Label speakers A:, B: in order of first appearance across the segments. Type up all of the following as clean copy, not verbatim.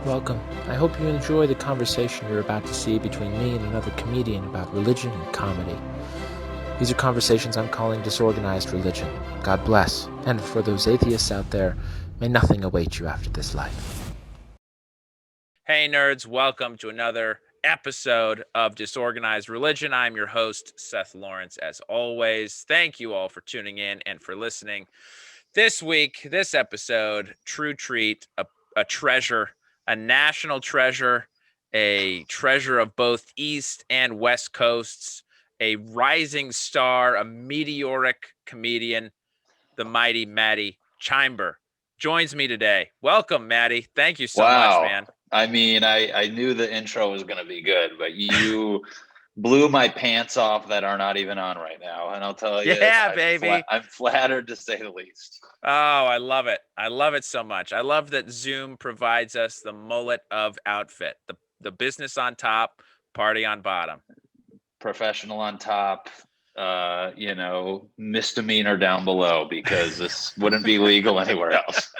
A: Welcome. I hope you enjoy the conversation you're about to see between me and another comedian about religion and comedy. These are conversations I'm calling disorganized religion. God bless. And for those atheists out there, may nothing await you after this life.
B: Hey nerds, welcome to another episode of Disorganized Religion. I'm your host, Seth Lawrence, as always. Thank you all for tuning in and for listening. This week, this episode, true treat, a treasure, a national treasure, a treasure of both East and West Coasts, a rising star, a meteoric comedian, the mighty Matty Chymbor joins me today. Welcome, Matty. Thank you so much, man.
C: I mean, I knew the intro was going to be good, but you blew my pants off that are not even on right now. And I'll tell you,
B: baby.
C: I'm flattered to say the least.
B: Oh, I love it. I love it so much. I love that Zoom provides us the mullet of outfit, the business on top, party on bottom.
C: Professional on top, misdemeanor down below, because this wouldn't be legal anywhere else.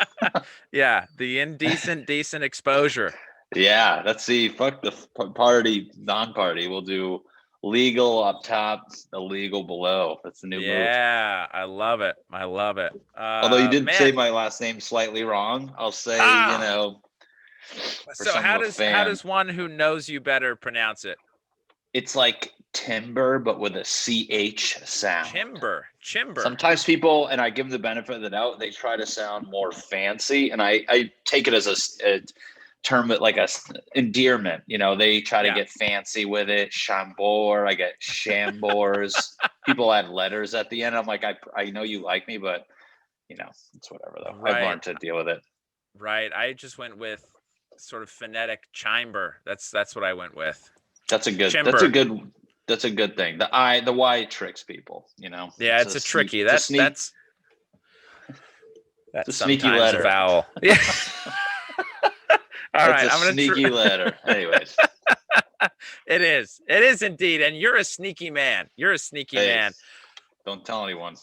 B: Yeah, the indecent, decent exposure.
C: Yeah, let's see. Fuck the party, non-party. We'll do legal up top, illegal below. That's the new move.
B: Yeah, I love it. I love it.
C: Although you did say my last name slightly wrong, I'll say,
B: So how does one who knows you better pronounce it?
C: It's like timber, but with a CH sound.
B: Chymbor.
C: Sometimes people, and I give them the benefit of the doubt, they try to sound more fancy, and I take it as a term, like a endearment. They try to get fancy with it. Chymbor, I get Chambors. People add letters at the end. I'm like, I know you like me, but it's whatever though. Right. I've learned to deal with it.
B: Right. I just went with sort of phonetic Chymbor. That's what I went with.
C: That's a good thing. The Y tricks people,
B: Yeah, it's a tricky. That's
C: a sneaky letter.
B: A vowel. Yeah. All right,
C: I'm gonna sneaky letter. Anyways.
B: It is indeed. And you're a sneaky man.
C: Don't tell anyone.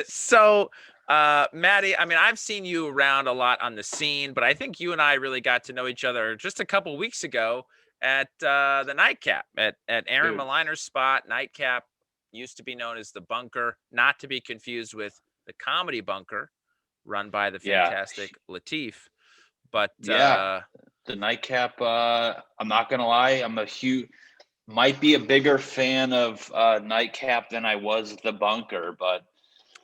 B: So Matty, I mean, I've seen you around a lot on the scene, but I think you and I really got to know each other just a couple weeks ago at the Nightcap, at Aaron Maliner's spot. Nightcap used to be known as the Bunker, not to be confused with the Comedy Bunker, run by the fantastic Latif. But
C: the Nightcap, I'm not gonna lie, might be a bigger fan of Nightcap than I was the Bunker, but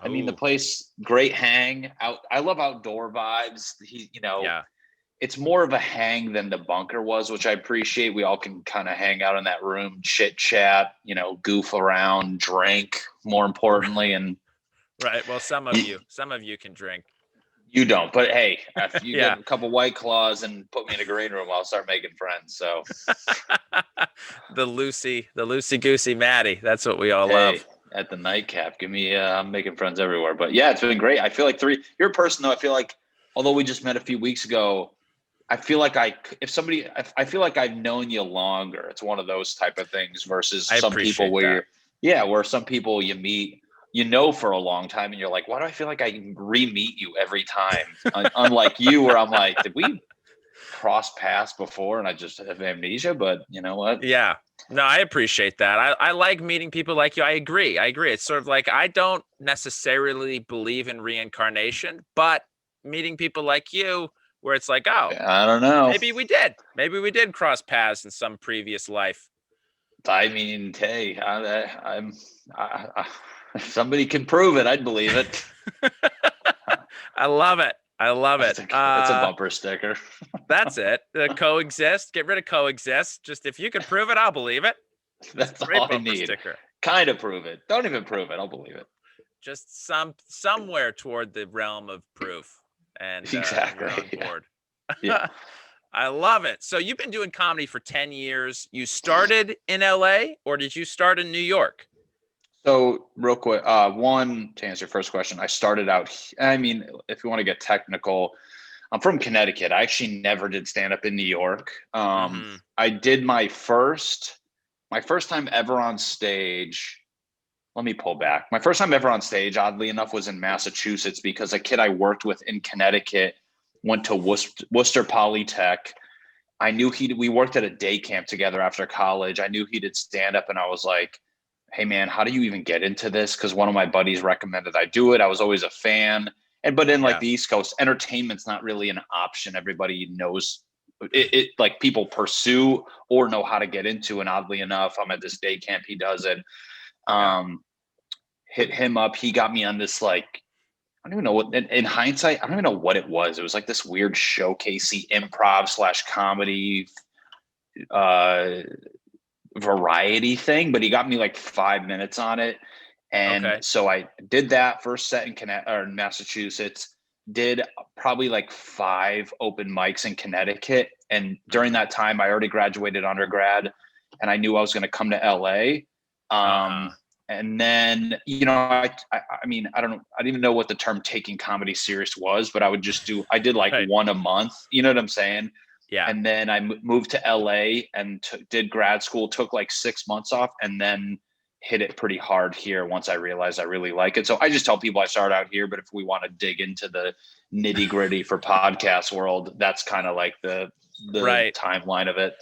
C: I mean, the place, great hang out. I love outdoor vibes. It's more of a hang than the Bunker was, which I appreciate. We all can kind of hang out in that room, chit chat, goof around, drink, more importantly. And
B: right. Well, some of you can drink.
C: You don't, but hey, if you get a couple White Claws and put me in a green room, I'll start making friends. So
B: the loosey goosey Matty. That's what we all love.
C: At the Nightcap, I'm making friends everywhere. But yeah, it's been great. I feel like you're a person though. I feel like, although we just met a few weeks ago, I feel like I feel like I've known you longer. It's one of those type of things versus some people where some people you meet, for a long time and you're like, why do I feel like I re-meet you every time? Unlike you, where I'm like, did we cross paths before and I just have amnesia? But you know what?
B: Yeah. No, I appreciate that. I like meeting people like you. I agree. It's sort of like, I don't necessarily believe in reincarnation, but meeting people like you, where it's like, oh,
C: I don't know.
B: Maybe we did cross paths in some previous life.
C: I mean, hey, if somebody can prove it, I'd believe it.
B: I love it.
C: It's a bumper sticker.
B: That's it. Coexist. Get rid of coexist. Just if you can prove it, I'll believe it.
C: That's all I need. Sticker. Kind of prove it. Don't even prove it. I'll believe it.
B: Just somewhere toward the realm of proof. And
C: exactly.
B: You're on board. Yeah. I love it. So you've been doing comedy for 10 years. You started in LA or did you start in New York?
C: So real quick, to answer your first question, I started out, I mean, if you want to get technical, I'm from Connecticut. I actually never did stand up in New York. I did my first time ever on stage. Let me pull back. My first time ever on stage, oddly enough, was in Massachusetts because a kid I worked with in Connecticut went to Worcester Polytech we worked at a day camp together after college. I knew he did stand up, and I was like, hey man, how do you even get into this? Because one of my buddies recommended I do it. I was always a fan. But in like the East Coast, entertainment's not really an option. Everybody knows it like people pursue or know how to get into. And oddly enough, I'm at this day camp. He does it. Hit him up. He got me on this, like, I don't even know what, in hindsight, I don't even know what it was. It was like this weird showcasey improv/comedy variety thing, but he got me like 5 minutes on it. And so I did that first set in Massachusetts, did probably like 5 open mics in Connecticut. And during that time, I already graduated undergrad, and I knew I was going to come to LA. And then, I mean, I don't even know what the term taking comedy serious was, but I did like one a month, you know what I'm saying? Yeah. And then I moved to LA and did grad school, took like 6 months off, and then hit it pretty hard here once I realized I really like it. So I just tell people I start out here, but if we want to dig into the nitty gritty for podcast world, that's kind of like the timeline of it.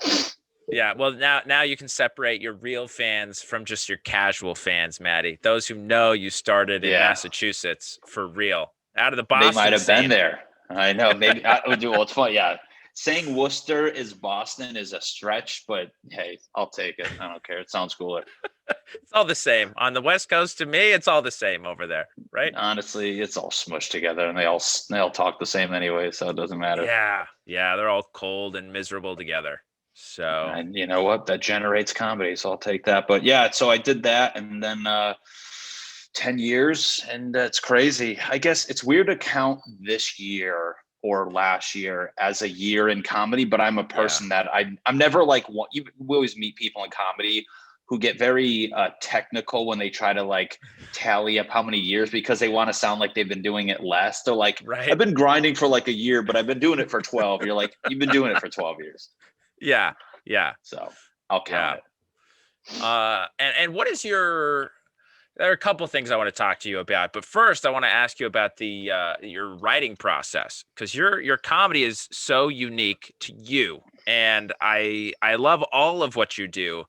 B: Yeah. Well, now you can separate your real fans from just your casual fans, Matty. Those who know you started in Massachusetts for real, out of the Boston.
C: They might have
B: scene.
C: been there. I know. Maybe well, it's funny. Yeah. Saying Worcester is Boston is a stretch, but hey, I'll take it. I don't care. It sounds cooler.
B: It's all the same. On the West Coast, to me, it's all the same over there, right?
C: Honestly, it's all smushed together, and they all talk the same anyway, so it doesn't matter.
B: Yeah, they're all cold and miserable together. So,
C: and you know what? That generates comedy, so I'll take that. But yeah, so I did that, and then 10 years, and it's crazy. I guess it's weird to count this year or last year as a year in comedy, but I'm a person that I'm never like, we always meet people in comedy who get very technical when they try to like tally up how many years, because they want to sound like they've been doing it less. They're like, I've been grinding for like a year, but I've been doing it for 12. You're like, you've been doing it for 12 years.
B: Yeah.
C: So I'll count it.
B: And what is there are a couple of things I want to talk to you about, but first I want to ask you about your writing process, because your comedy is so unique to you, and I love all of what you do,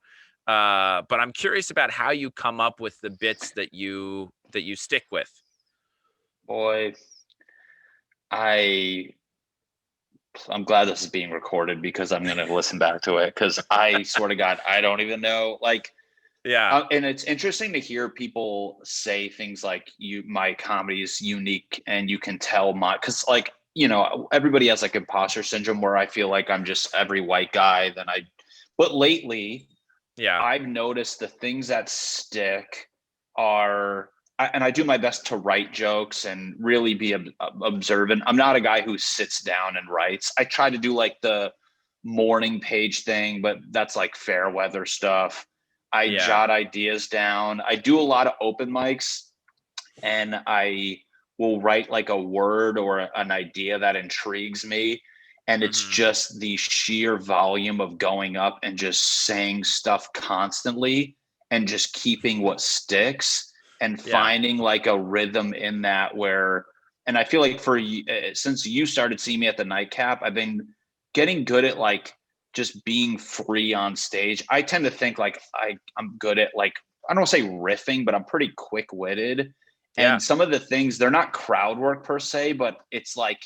B: but I'm curious about how you come up with the bits that you stick with.
C: Boy, I'm glad this is being recorded, because I'm going to listen back to it, because I swear to God, I don't even know. Like, and it's interesting to hear people say things like my comedy is unique, and you can tell because like, everybody has like imposter syndrome, where I feel like I'm just every white guy. But lately, I've noticed the things that stick are, and I do my best to write jokes and really be observant. I'm not a guy who sits down and writes. I try to do like the morning page thing, but that's like fair weather stuff. I jot ideas down. I do a lot of open mics, and I will write like a word or an idea that intrigues me. And it's just the sheer volume of going up and just saying stuff constantly and just keeping what sticks and finding like a rhythm in that and I feel like since you started seeing me at the Nightcap, I've been getting good at like just being free on stage. I tend to think like I'm good at, like, I don't want to say riffing, but I'm pretty quick-witted. And some of the things, they're not crowd work per se, but it's like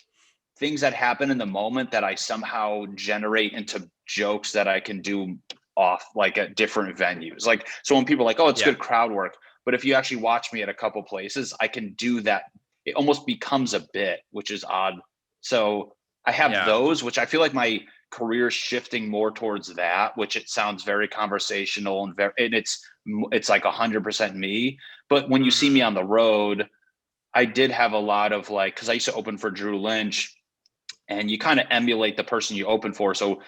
C: things that happen in the moment that I somehow generate into jokes that I can do off like at different venues. Like, so when people are like, oh, it's good crowd work, but if you actually watch me at a couple places, I can do that. It almost becomes a bit, which is odd. So I have those, which I feel like my career shifting more towards that, which it sounds very conversational and it's like 100% me. But when you see me on the road, I did have a lot of like, because I used to open for Drew Lynch, and you kind of emulate the person you open for. So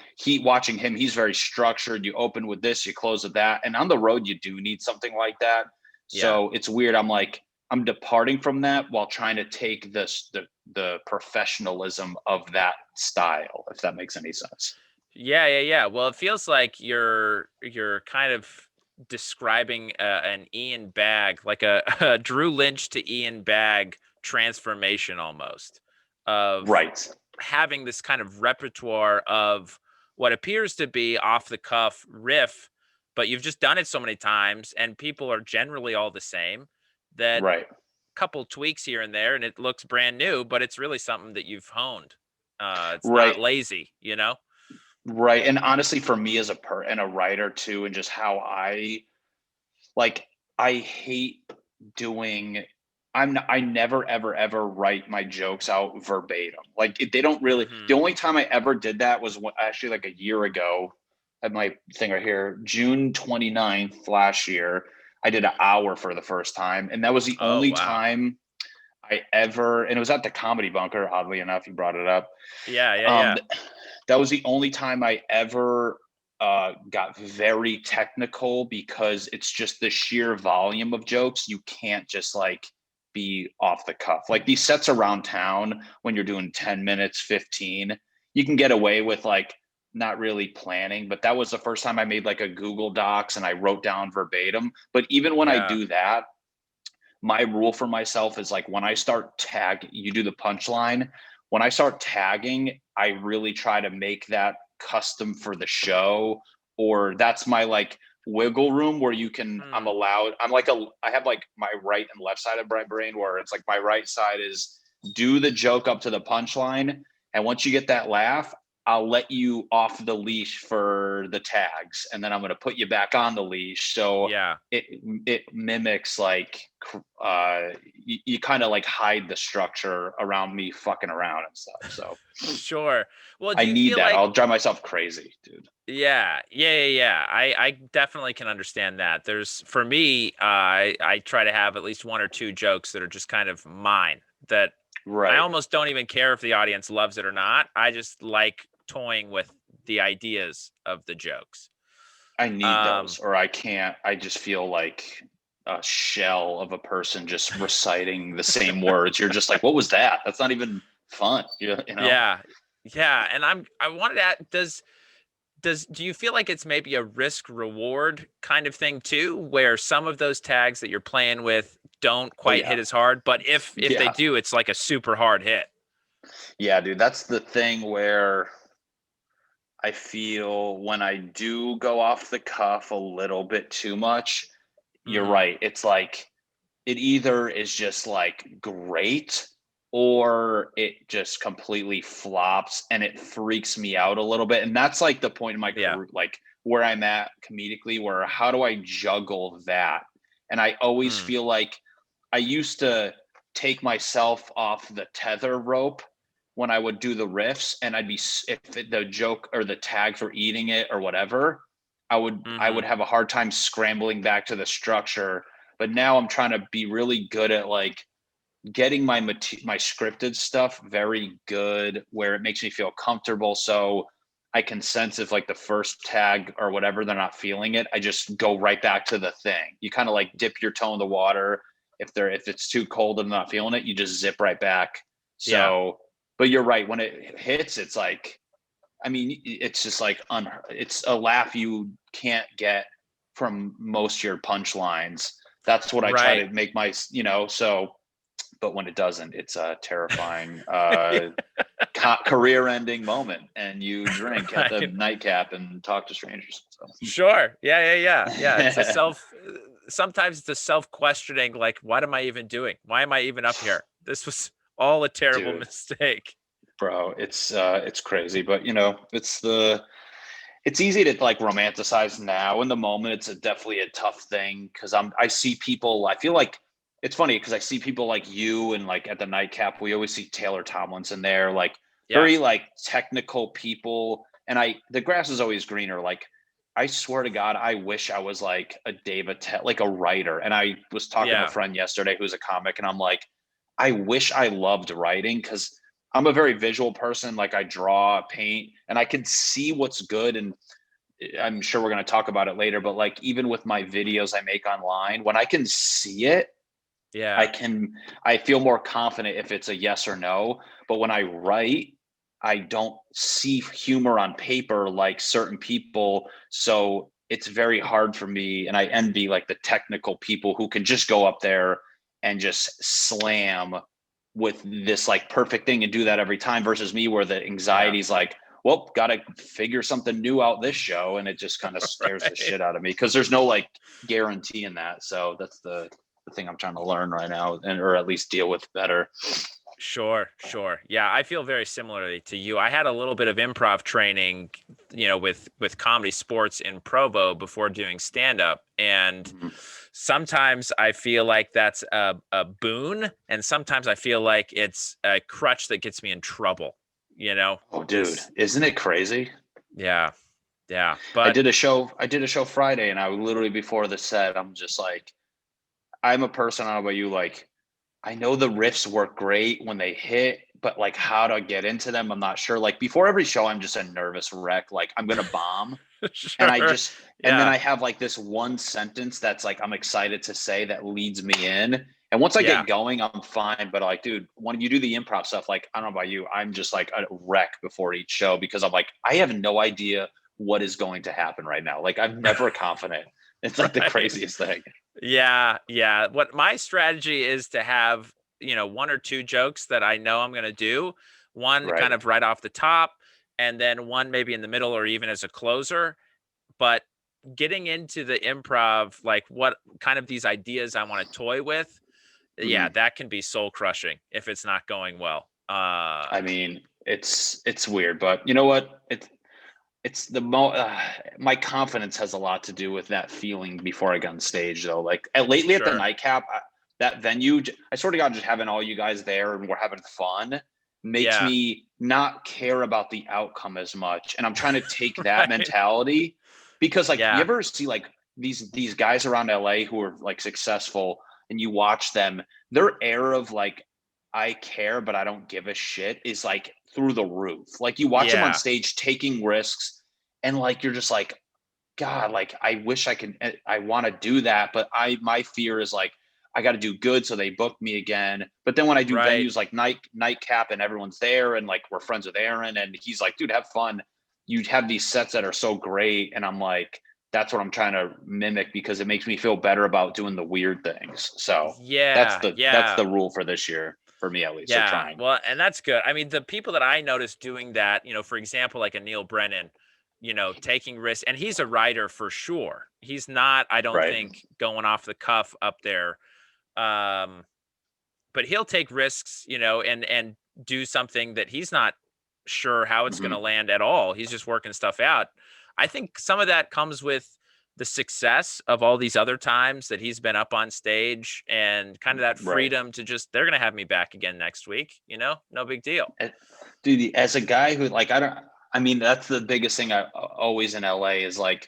C: watching him, he's very structured. You open with this, you close with that. And on the road, you do need something like that. So it's weird. I'm departing from that while trying to take the professionalism of that style, if that makes any sense.
B: Yeah. Well, it feels like you're kind of describing an Ian Bagg, like a Drew Lynch to Ian Bagg transformation almost, of having this kind of repertoire of what appears to be off the cuff riff, but you've just done it so many times and people are generally all the same that
C: Right.
B: couple tweaks here and there and it looks brand new, but it's really something that you've honed. It's not
C: Right.
B: lazy, you know?
C: Right. And honestly, for me as and a writer too, and just how like, I hate doing, I never, ever, ever write my jokes out verbatim. Like they don't really, the only time I ever did that was actually like a year ago. I have my thing right here, June 29th last year. I did an hour for the first time. And that was the
B: Oh,
C: only
B: wow.
C: time I ever, and it was at the Comedy Bunker, oddly enough, you brought it up.
B: Yeah.
C: That was the only time I ever got very technical, because it's just the sheer volume of jokes. You can't just like be off the cuff. Like these sets around town, when you're doing 10 minutes, 15, you can get away with like not really planning. But that was the first time I made like a Google Docs and I wrote down verbatim. But even when I do that, my rule for myself is like, when I start you do the punchline. When I start tagging, I really try to make that custom for the show, or that's my like wiggle room where you can, I'm allowed, I have like my right and left side of my brain, where it's like my right side is do the joke up to the punchline. And once you get that laugh, I'll let you off the leash for the tags, and then I'm going to put you back on the leash. So it mimics like you kind of like hide the structure around me fucking around and stuff. So
B: sure. Well, do
C: I
B: you
C: need
B: feel
C: that.
B: like
C: I'll drive myself crazy, dude.
B: Yeah. I definitely can understand that. For me, I try to have at least one or two jokes that are just kind of mine, that I almost don't even care if the audience loves it or not. I just like toying with the ideas of the jokes.
C: I need those, or I can't. I just feel like a shell of a person just reciting the same words. You're just like, what was that? That's not even fun. You know?
B: Yeah. And I wanted to do you feel like it's maybe a risk reward kind of thing too, where some of those tags that you're playing with don't quite hit as hard, but if they do, it's like a super hard hit?
C: Yeah, dude, that's the thing where I feel when I do go off the cuff a little bit too much, you're right. It's like, it either is just like great, or it just completely flops and it freaks me out a little bit. And that's like the point in my career, like where I'm at comedically, where how do I juggle that? And I always feel like I used to take myself off the tether rope when I would do the riffs, and I'd be, the joke or the tags were eating it or whatever, I would have a hard time scrambling back to the structure. But now I'm trying to be really good at like getting my scripted stuff very good, where it makes me feel comfortable. So I can sense if like the first tag or whatever, they're not feeling it, I just go right back to the thing. You kind of like dip your toe in the water. If it's too cold and not feeling it, you just zip right back. So, but you're right. When it hits, it's like, I mean, it's just like, it's a laugh you can't get from most of your punchlines. That's what I try to make my, so, but when it doesn't, it's a terrifying, career-ending moment, and you drink at the nightcap and talk to strangers. So.
B: Sure. Yeah. It's sometimes it's a self-questioning, like, what am I even doing? Why am I even up here? This was all a terrible mistake.
C: Bro, it's crazy, but it's easy to like romanticize now. In the moment, it's definitely a tough thing, because I see people, I feel like it's funny because I see people like you, and like at the nightcap, we always see Taylor Tomlinson there, like very like technical people. And the grass is always greener. Like, I swear to God, I wish I was like a like a writer. And I was talking to a friend yesterday who's a comic, and I'm like, I wish I loved writing, because I'm a very visual person. Like, I draw, paint, and I can see what's good. And I'm sure we're going to talk about it later, but like, even with my videos I make online, when I can see it, I feel more confident if it's a yes or no. But when I write, I don't see humor on paper like certain people. So it's very hard for me. And I envy like the technical people who can just go up there and just slam with this like perfect thing and do that every time, versus me, where the anxiety is like, well, got to figure something new out this show. And it just kind of scares the
B: Right.
C: shit out of me because there's no like guarantee in that. So that's the thing I'm trying to learn right now, and or at least deal with better.
B: Sure. Yeah, I feel very similarly to you. I had a little bit of improv training, with comedy sports in Provo before doing stand up, and sometimes I feel like that's a boon, and sometimes I feel like it's a crutch that gets me in trouble.
C: Oh, dude, isn't it crazy?
B: Yeah.
C: I
B: But
C: did a show Friday, and I literally before the set, I'm just like, I'm a person, I don't know about you, like, I know the riffs work great when they hit, but like how to get into them, I'm not sure. Like before every show, I'm just a nervous wreck. Like I'm gonna bomb. And I
B: sure.
C: just and then
B: Yeah.
C: I have like this one sentence that's like I'm excited to say that leads me in. And once I
B: Yeah.
C: get going, I'm fine. But like, dude, when you do the improv stuff, like I don't know about you, I'm just like a wreck before each show because I'm like, I have no idea what is going to happen right now. Like I'm never confident. It's like the
B: Right.
C: craziest thing.
B: Yeah. What my strategy is to have, one or two jokes that I know I'm going to do, one kind
C: Right.
B: of right off the top, and then one maybe in the middle or even as a closer. But getting into the improv, like what kind of these ideas I want to toy with, yeah,
C: Mhm.
B: that can be soul crushing if it's not going well.
C: I mean, it's weird, but you know what? It's the my confidence has a lot to do with that feeling before I got on stage though. Like lately at the
B: Sure.
C: nightcap, that venue, I sort of got just having all you guys there and we're having fun makes
B: Yeah.
C: me not care about the outcome as much. And I'm trying to take that
B: Right.
C: mentality because like you
B: Yeah.
C: ever see like these guys around LA who are like successful and you watch them, their air of like I care but I don't give a shit is like through the roof. Like you watch them on
B: Yeah.
C: stage taking risks and like you're just like God, like I wish I could, I want to do that, but my fear is like I got to do good so they book me again. But then when I do
B: Right.
C: venues like nightcap and everyone's there and like we're friends with Aaron and he's like, dude, have fun. You have these sets that are so great, and I'm like, that's what I'm trying to mimic because it makes me feel better about doing the weird things. So
B: Yeah.
C: that's
B: Yeah.
C: the rule for this year for me at least. Or
B: Yeah.
C: trying.
B: Well, and that's good. I mean, the people that I noticed doing that, for example, like a Neil Brennan, taking risks, and he's a writer for sure. He's not, I don't
C: Right.
B: think, going off the cuff up there. Um, but he'll take risks, and do something that he's not sure how it's going to
C: Hmm.
B: land at all. He's just working stuff out. I think some of that comes with the success of all these other times that he's been up on stage and kind of that
C: Right.
B: freedom to just, they're going to have me back again next week, no big deal.
C: Dude, as a guy who like I mean that's the biggest thing I always in LA is like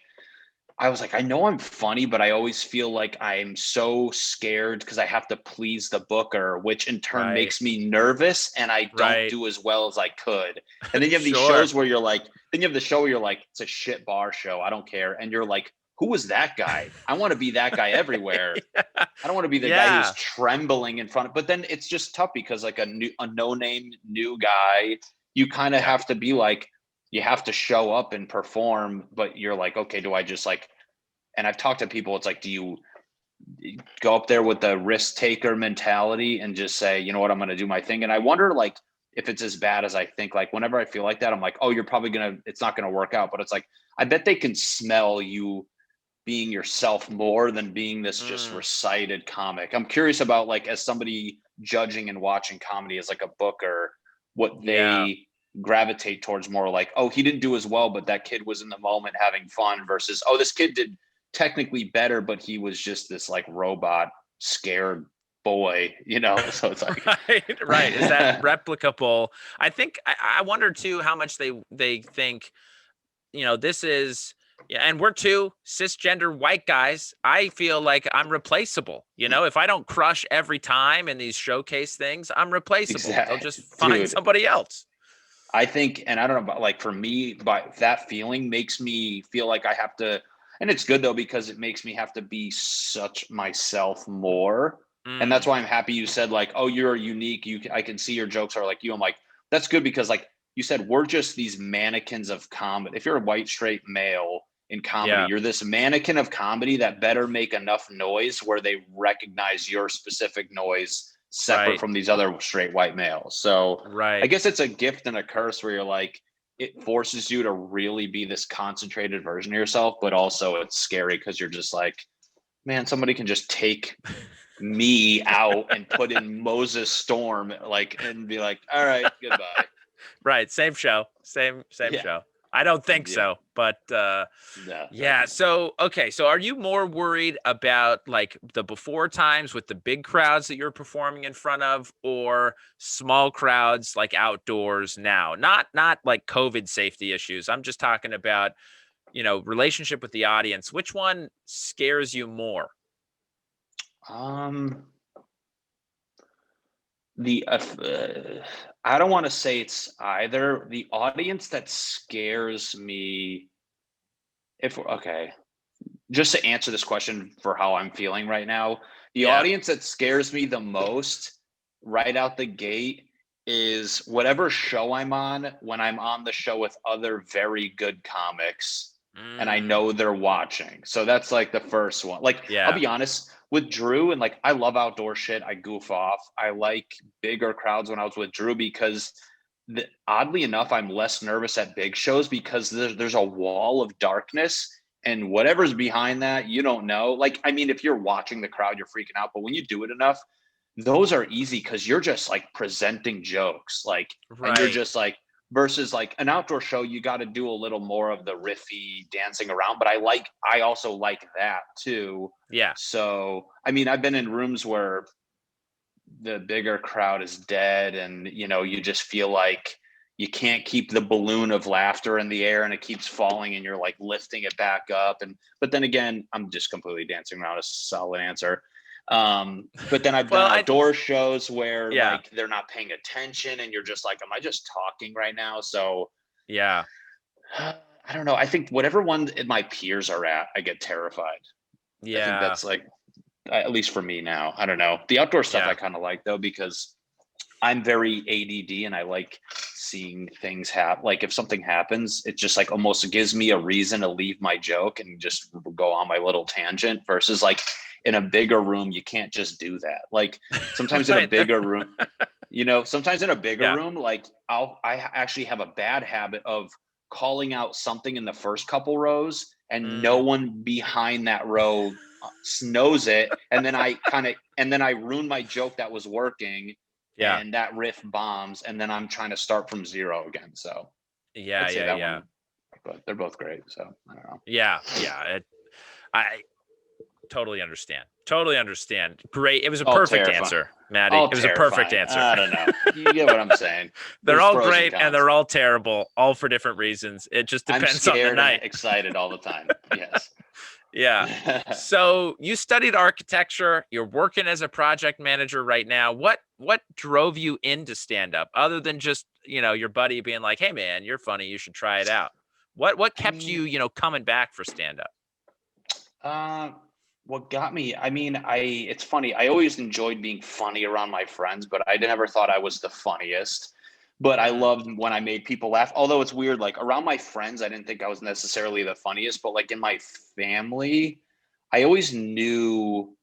C: I was like I know I'm funny but I always feel like I'm so scared because I have to please the booker, which in turn
B: Right.
C: makes me nervous and I don't
B: Right.
C: do as well as I could. And then you have these
B: Sure.
C: shows where you're like then you have the show where you're like it's a shit bar show, I don't care, and you're like who was that guy? I want to be that guy everywhere.
B: Yeah.
C: I don't want to be the guy who's
B: Yeah.
C: trembling in front of, but then it's just tough because like a no name new guy, you kind of
B: Yeah.
C: have to be like, you have to show up and perform, but you're like, okay, do I just like, and I've talked to people, it's like, do you go up there with the risk taker mentality and just say, you know what, I'm going to do my thing? And I wonder like if it's as bad as I think, like whenever I feel like that, I'm like, oh, it's not going to work out. But it's like, I bet they can smell you being yourself more than being this just
B: Mm,
C: recited comic. I'm curious about like as somebody judging and watching comedy as like a booker, what
B: yeah.
C: they gravitate towards more like, oh, he didn't do as well, but that kid was in the moment having fun versus, oh, this kid did technically better, but he was just this like robot scared boy, you know? So it's like
B: Right. Is that replicable? I think I wonder too how much they think, this is, yeah, and we're two cisgender white guys. I feel like I'm replaceable. If I don't crush every time in these showcase things, I'm replaceable. They'll
C: exactly,
B: just find
C: dude.
B: somebody else.
C: I think, and I don't know about like for me, but that feeling makes me feel like I have to, and it's good though, because it makes me have to be such myself more. And that's
B: Mm,
C: why I'm happy you said like, oh, you're unique. I can see your jokes are like you. I'm like, that's good because like you said, we're just these mannequins of comedy. If you're a white straight male in comedy,
B: yeah.
C: you're this mannequin of comedy that better make enough noise where they recognize your specific noise separate
B: Right.
C: from these other straight white males. So I
B: Right.
C: guess it's a gift and a curse where you're like, it forces you to really be this concentrated version of yourself, but also it's scary because you're just like, man, somebody can just take me out and put in Moses Storm, like, and be like, all right, goodbye.
B: Right. Same show. Same
C: Yeah.
B: show. I don't think
C: Yeah.
B: so, but
C: No.
B: yeah. So, okay. So are you more worried about like the before times with the big crowds that you're performing in front of, or small crowds like outdoors now? Not like COVID safety issues. I'm just talking about, relationship with the audience. Which one scares you more?
C: Um, the I don't want to say it's either. The audience that scares me, if okay, just to answer this question for how I'm feeling right now, the
B: Yeah.
C: audience that scares me the most right out the gate is whatever show I'm on when I'm on the show with other very good comics and I
B: Mm,
C: know they're watching. So that's like the first one. Like, I'll
B: yeah.
C: be honest with Drew, and like, I love outdoor shit. I goof off. I like bigger crowds when I was with Drew because oddly enough, I'm less nervous at big shows because there's a wall of darkness and whatever's behind that, you don't know. Like, I mean, if you're watching the crowd, you're freaking out. But when you do it enough, those are easy because you're just like presenting jokes, like, and you're
B: Right.
C: just like, versus like an outdoor show, you got to do a little more of the riffy dancing around. But I also like that too.
B: Yeah.
C: So, I mean, I've been in rooms where the bigger crowd is dead and, you just feel like you can't keep the balloon of laughter in the air and it keeps falling and you're like lifting it back up. But then again, I'm just completely dancing around a solid answer. But then I've done
B: Well,
C: outdoor shows where
B: yeah.
C: like they're not paying attention and you're just like, am I just talking right now? So
B: Yeah.
C: I don't know. I think whatever one my peers are at, I get terrified. I think
B: Yeah.
C: that's like, at least for me now. I don't know. The outdoor stuff
B: Yeah.
C: I kind of like though, because I'm very ADD and I like seeing things happen. Like if something happens, it just like almost gives me a reason to leave my joke and just go on my little tangent versus like in a bigger room, you can't just do that. Like sometimes in a
B: Right.
C: bigger room, sometimes in a bigger
B: Yeah.
C: room, like I actually have a bad habit of calling out something in the first couple rows and no
B: Mm,
C: one behind that row knows it. And then I ruin my joke that was working
B: yeah.
C: and that riff bombs, and then I'm trying to start from zero again. So
B: Yeah.
C: I'd say
B: Yeah.
C: that
B: Yeah.
C: one, but they're both great. So I don't know.
B: Yeah. Yeah. I totally understand. Totally understand. Great. It was a
C: All
B: perfect
C: terrifying.
B: answer, Maddie.
C: All
B: It was a perfect
C: terrifying.
B: answer.
C: I don't know. You get what I'm saying.
B: They're
C: There's
B: all
C: pros
B: great and
C: cons.
B: they're all terrible, all for different reasons. It just
C: I'm
B: depends on the
C: scared and
B: night.
C: excited all the time. Yes.
B: Yeah. So you studied architecture. You're working as a project manager right now. What drove you into stand up other than just, your buddy being like, "Hey man, you're funny. You should try it out." What
C: I
B: kept
C: mean,
B: you, coming back for stand up?
C: uh, what got me? I mean, it's funny. I always enjoyed being funny around my friends, but I never thought I was the funniest. But I
B: Mm,
C: loved when I made people laugh. Although it's weird, like around my friends, I didn't think I was necessarily the funniest, but like in my family, I always knew,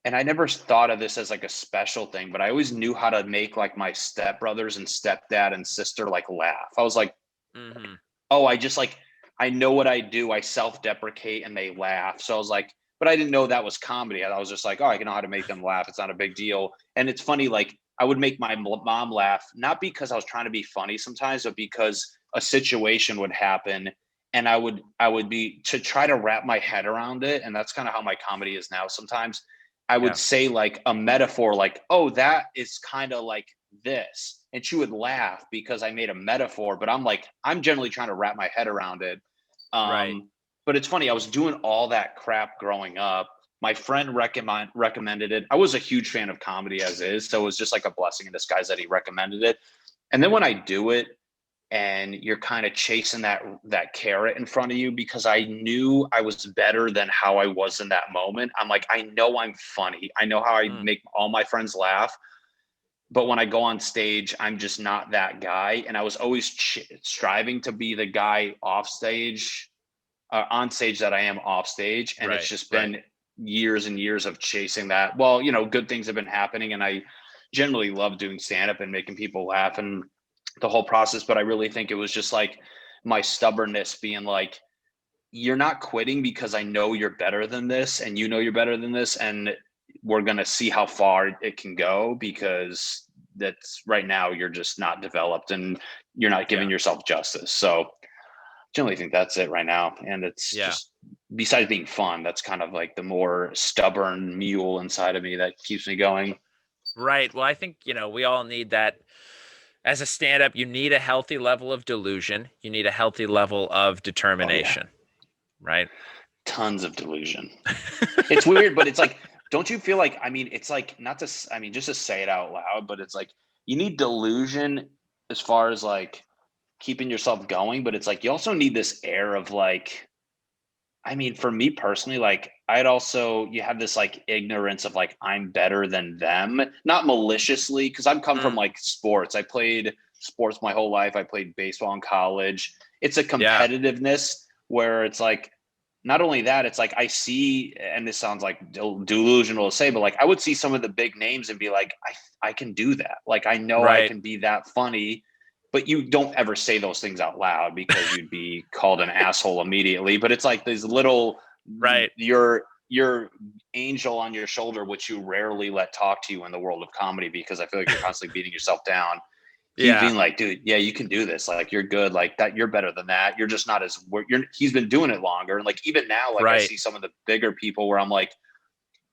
C: and I never thought of this as like a special thing, but I always knew how to make like my stepbrothers and stepdad and sister like laugh. I was like,
B: mm-hmm.
C: oh, I just like, I know what I do. I self-deprecate and they laugh. So I was like, but I didn't know that was comedy. I was just like, oh, I know how to make them laugh. It's not a big deal. And it's funny, like I would make my mom laugh, not because I was trying to be funny sometimes, but because a situation would happen and I would be to try to wrap my head around it. And that's kind of how my comedy is now. Sometimes I would
B: Yeah.
C: say like a metaphor, like, oh, that is kind of like this. And she would laugh because I made a metaphor, but I'm like, I'm generally trying to wrap my head around it.
B: Right.
C: But it's funny, I was doing all that crap growing up. My friend recommended it. I was a huge fan of comedy as is, so it was just like a blessing in disguise that he recommended it. And then when I do it, and you're kind of chasing that carrot in front of you because I knew I was better than how I was in that moment. I'm like, I know I'm funny. I know how I
B: Mm,
C: make all my friends laugh. But when I go on stage, I'm just not that guy. And I was always striving to be the guy off stage, on stage that I am off stage. And it's
B: right.
C: just
B: Right.
C: been years and years of chasing that. Well, good things have been happening. And I generally love doing stand up and making people laugh. And the whole process, but I really think it was just like my stubbornness being like, you're not quitting because I know you're better than this and you know you're better than this, and we're going to see how far it can go, because that's right now you're just not developed and you're not giving yourself justice. So generally think that's it right now. And it's just, besides being fun, that's kind of like the more stubborn mule inside of me that keeps me going.
B: Right. Well, I think, we all need that. As a stand-up, you need a healthy level of delusion. You need a healthy level of determination. Right?
C: Tons of delusion. It's weird, but it's like, don't you feel like, I mean, it's like, not to, I mean, just to say it out loud, but it's like, you need delusion as far as like keeping yourself going, but it's like, you also need this air of like, I mean, for me personally, like you have this like ignorance of like, I'm better than them, not maliciously. Cause I've come from like sports. I played sports my whole life. I played baseball in college. It's a competitiveness where it's like, not only that, it's like I see, and this sounds like delusional to say, but like I would see some of the big names and be like, I can do that. Like I know I can be that funny, but you don't ever say those things out loud because you'd be called an asshole immediately. But it's like these little, your angel on your shoulder, which you rarely let talk to you in the world of comedy, because I feel like you're constantly beating yourself down. He's being like, dude, you can do this. Like, you're good. Like that, you're better than that. You're just not as he's been doing it longer. And like, even now, like I see some of the bigger people where I'm like,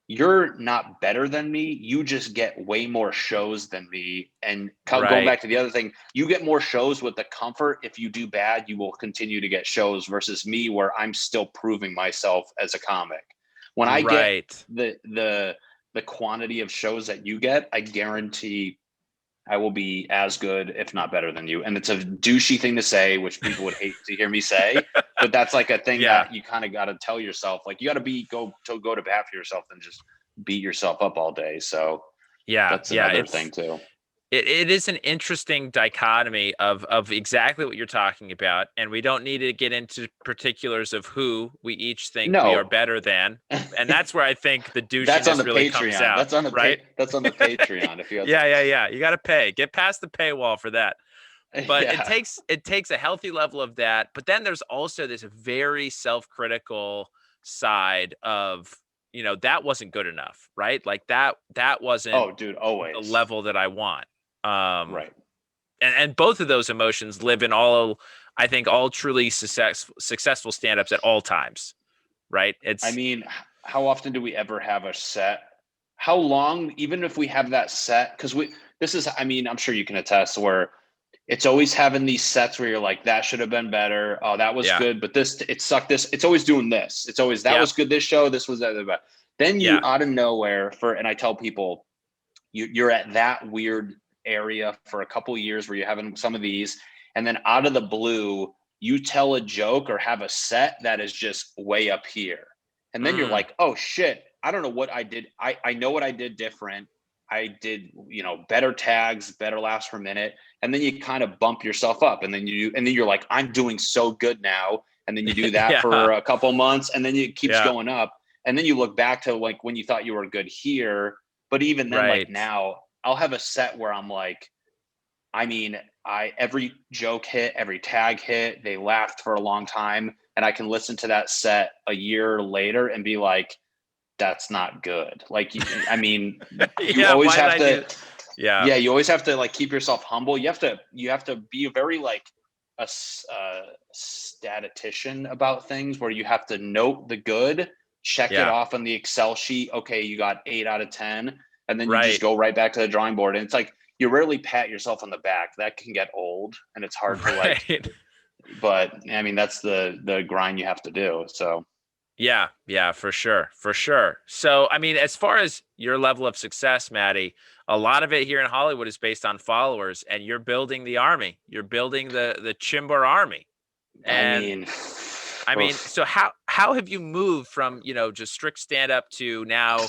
C: you're not better than me. You just get way more shows than me. And going back to the other thing, you get more shows with the comfort. If you do bad, you will continue to get shows, versus me, where I'm still proving myself as a comic. When I get the quantity of shows that you get, I guarantee I will be as good, if not better than you. And it's a douchey thing to say, which people would hate to hear me say, but that's like a thing that you kind of got to tell yourself. Like, you got to go to bat for yourself and just beat yourself up all day. So that's another thing too.
B: It is an interesting dichotomy of exactly what you're talking about. And we don't need to get into particulars of who we each think we are better than. And that's where I think the douchiness really comes out.
C: That's on the that's on the Patreon. If you have
B: You got to pay. Get past the paywall for that. But it takes a healthy level of that. But then there's also this very self-critical side of, that wasn't good enough, right? Like that wasn't
C: always
B: the level that I want. And both of those emotions live in all truly successful stand-ups at all times, right?
C: I mean, how often do we ever have a set? How long, even if we have that set, because I'm sure you can attest, where it's always having these sets where you're like, that should have been better. Oh, that was good, but it sucked. It's always doing this. It's always, that was good, this show, this was that. Then you out of nowhere and I tell people, you're at that weird area for a couple of years where you're having some of these, and then out of the blue you tell a joke or have a set that is just way up here, and then you're like, oh shit, I don't know what I did. I know what I did different. I did better tags, better laughs per minute, and then you kind of bump yourself up, and then you're like, I'm doing so good now, and then you do that for a couple months, and then it keeps going up, and then you look back to like when you thought you were good here, but even then like now I'll have a set where I'm like, I mean, every joke hit, every tag hit, they laughed for a long time, and I can listen to that set a year later and be like, that's not good. Like, I mean, you always have to, you always have to like keep yourself humble. You have to be very like a statistician about things, where you have to note the good, check it off on the Excel sheet. Okay, you got 8 out of 10. And then you just go right back to the drawing board. And it's like, you rarely pat yourself on the back. That can get old, and it's hard to like, but I mean, that's the grind you have to do. So.
B: Yeah, for sure. So, I mean, as far as your level of success, Matty, a lot of it here in Hollywood is based on followers, and you're building the army. You're building the Chymbor army. And I mean, so how have you moved from, just strict stand-up to now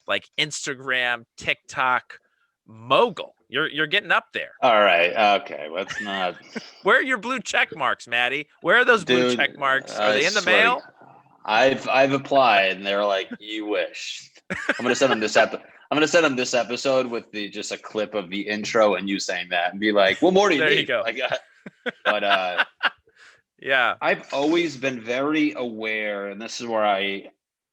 B: like Instagram, TikTok mogul? You're getting up there.
C: All right. Okay. Let's not.
B: Where are your blue check marks, Matty? Where are those blue check marks? Are they in the mail?
C: I've applied, and they're like, you wish. I'm gonna send them this I'm gonna send him this episode with just a clip of the intro and you saying that, and be like, "What more do you
B: There
C: need?"
B: you go.
C: But
B: Yeah.
C: I've always been very aware, and this is where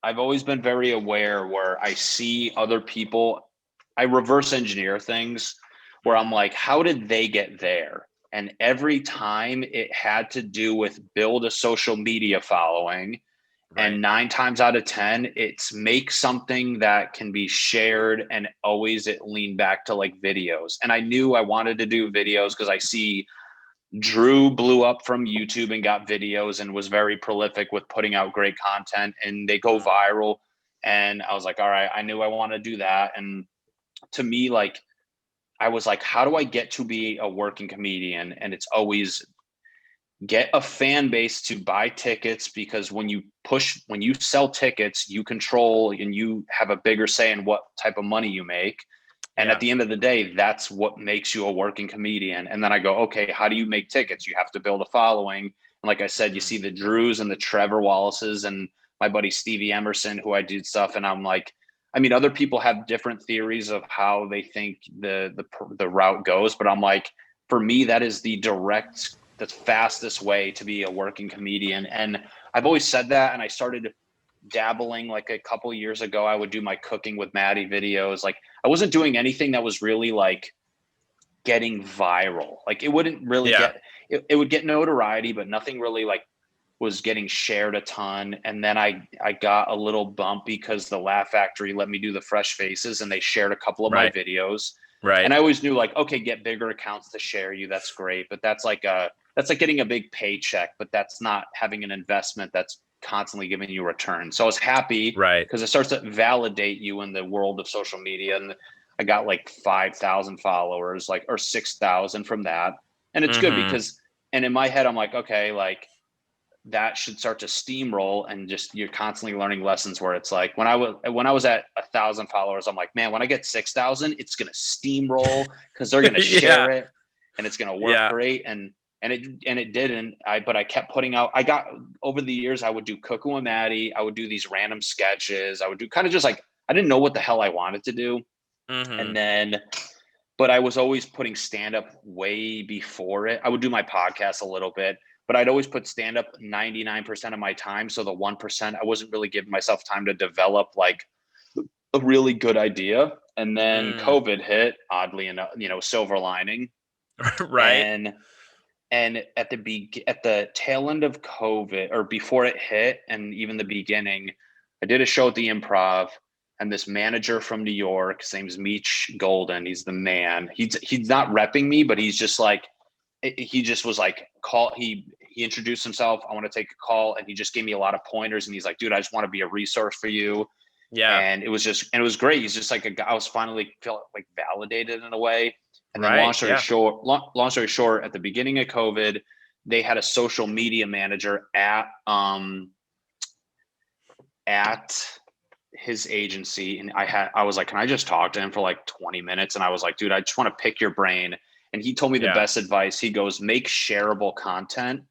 C: I've always been very aware where I see other people. I reverse engineer things where I'm like, how did they get there? And every time it had to do with build a social media following.
B: Right.
C: And 9 times out of 10, it's make something that can be shared, and always it leaned back to like videos. And I knew I wanted to do videos because I see Drew blew up from YouTube and got videos and was very prolific with putting out great content, and they go viral. And I was like, all right, I knew I want to do that. And to me, like, I was like, how do I get to be a working comedian? And it's always get a fan base to buy tickets, because when you sell tickets, you control and you have a bigger say in what type of money you make. And
B: Yeah.
C: at the end of the day, that's what makes you a working comedian. And then I go, okay, how do you make tickets? You have to build a following. And like I said, you see the Drews and the Trevor Wallaces and my buddy Stevie Emerson, who I do stuff. And I'm like, I mean, other people have different theories of how they think the route goes, but I'm like, for me, that is the fastest way to be a working comedian. And I've always said that. And I started dabbling like a couple years ago. I would do my cooking with Matty videos. Like, I wasn't doing anything that was really like getting viral. Like, it wouldn't really it would get notoriety, but nothing really like was getting shared a ton. And then I got a little bump because the Laugh Factory let me do the fresh faces, and they shared a couple of my videos.
B: Right.
C: And I always knew like, okay, get bigger accounts to share you. That's great. But that's like getting a big paycheck, but that's not having an investment that's constantly giving you a return. So I was happy,
B: Right.
C: because it starts to validate you in the world of social media. And I got like 5,000 followers, like, or 6,000 from that. And it's good because, and in my head, I'm like, okay, like that should start to steamroll, and just, you're constantly learning lessons where it's like, when I was at 1,000 followers, I'm like, man, when I get 6,000, it's going to steamroll because they're going to share it and it's going to work great. And it didn't. But I kept putting out. I got, over the years, I would do Cooking with Matty. I would do these random sketches. I would do kind of just like, I didn't know what the hell I wanted to do. And then, but I was always putting stand up way before it. I would do my podcast a little bit, but I'd always put stand up 99% of my time. So the 1%, I wasn't really giving myself time to develop like a really good idea. And then COVID hit, oddly enough, silver lining.
B: Right.
C: And at the tail end of COVID, or before it hit, and even the beginning, I did a show at the Improv, and this manager from New York, his name's Meech Golden. He's the man. He's not repping me, but he's just like, he just was like, he introduced himself. I want to take a call. And he just gave me a lot of pointers. And he's like, dude, I just want to be a resource for you.
B: Yeah.
C: And it was great. He's just like a guy. I was finally felt like validated in a way. And then long story short, at the beginning of COVID, they had a social media manager at his agency. And I was like, can I just talk to him for like 20 minutes? And I was like, dude, I just want to pick your brain. And he told me the best advice. He goes, make shareable content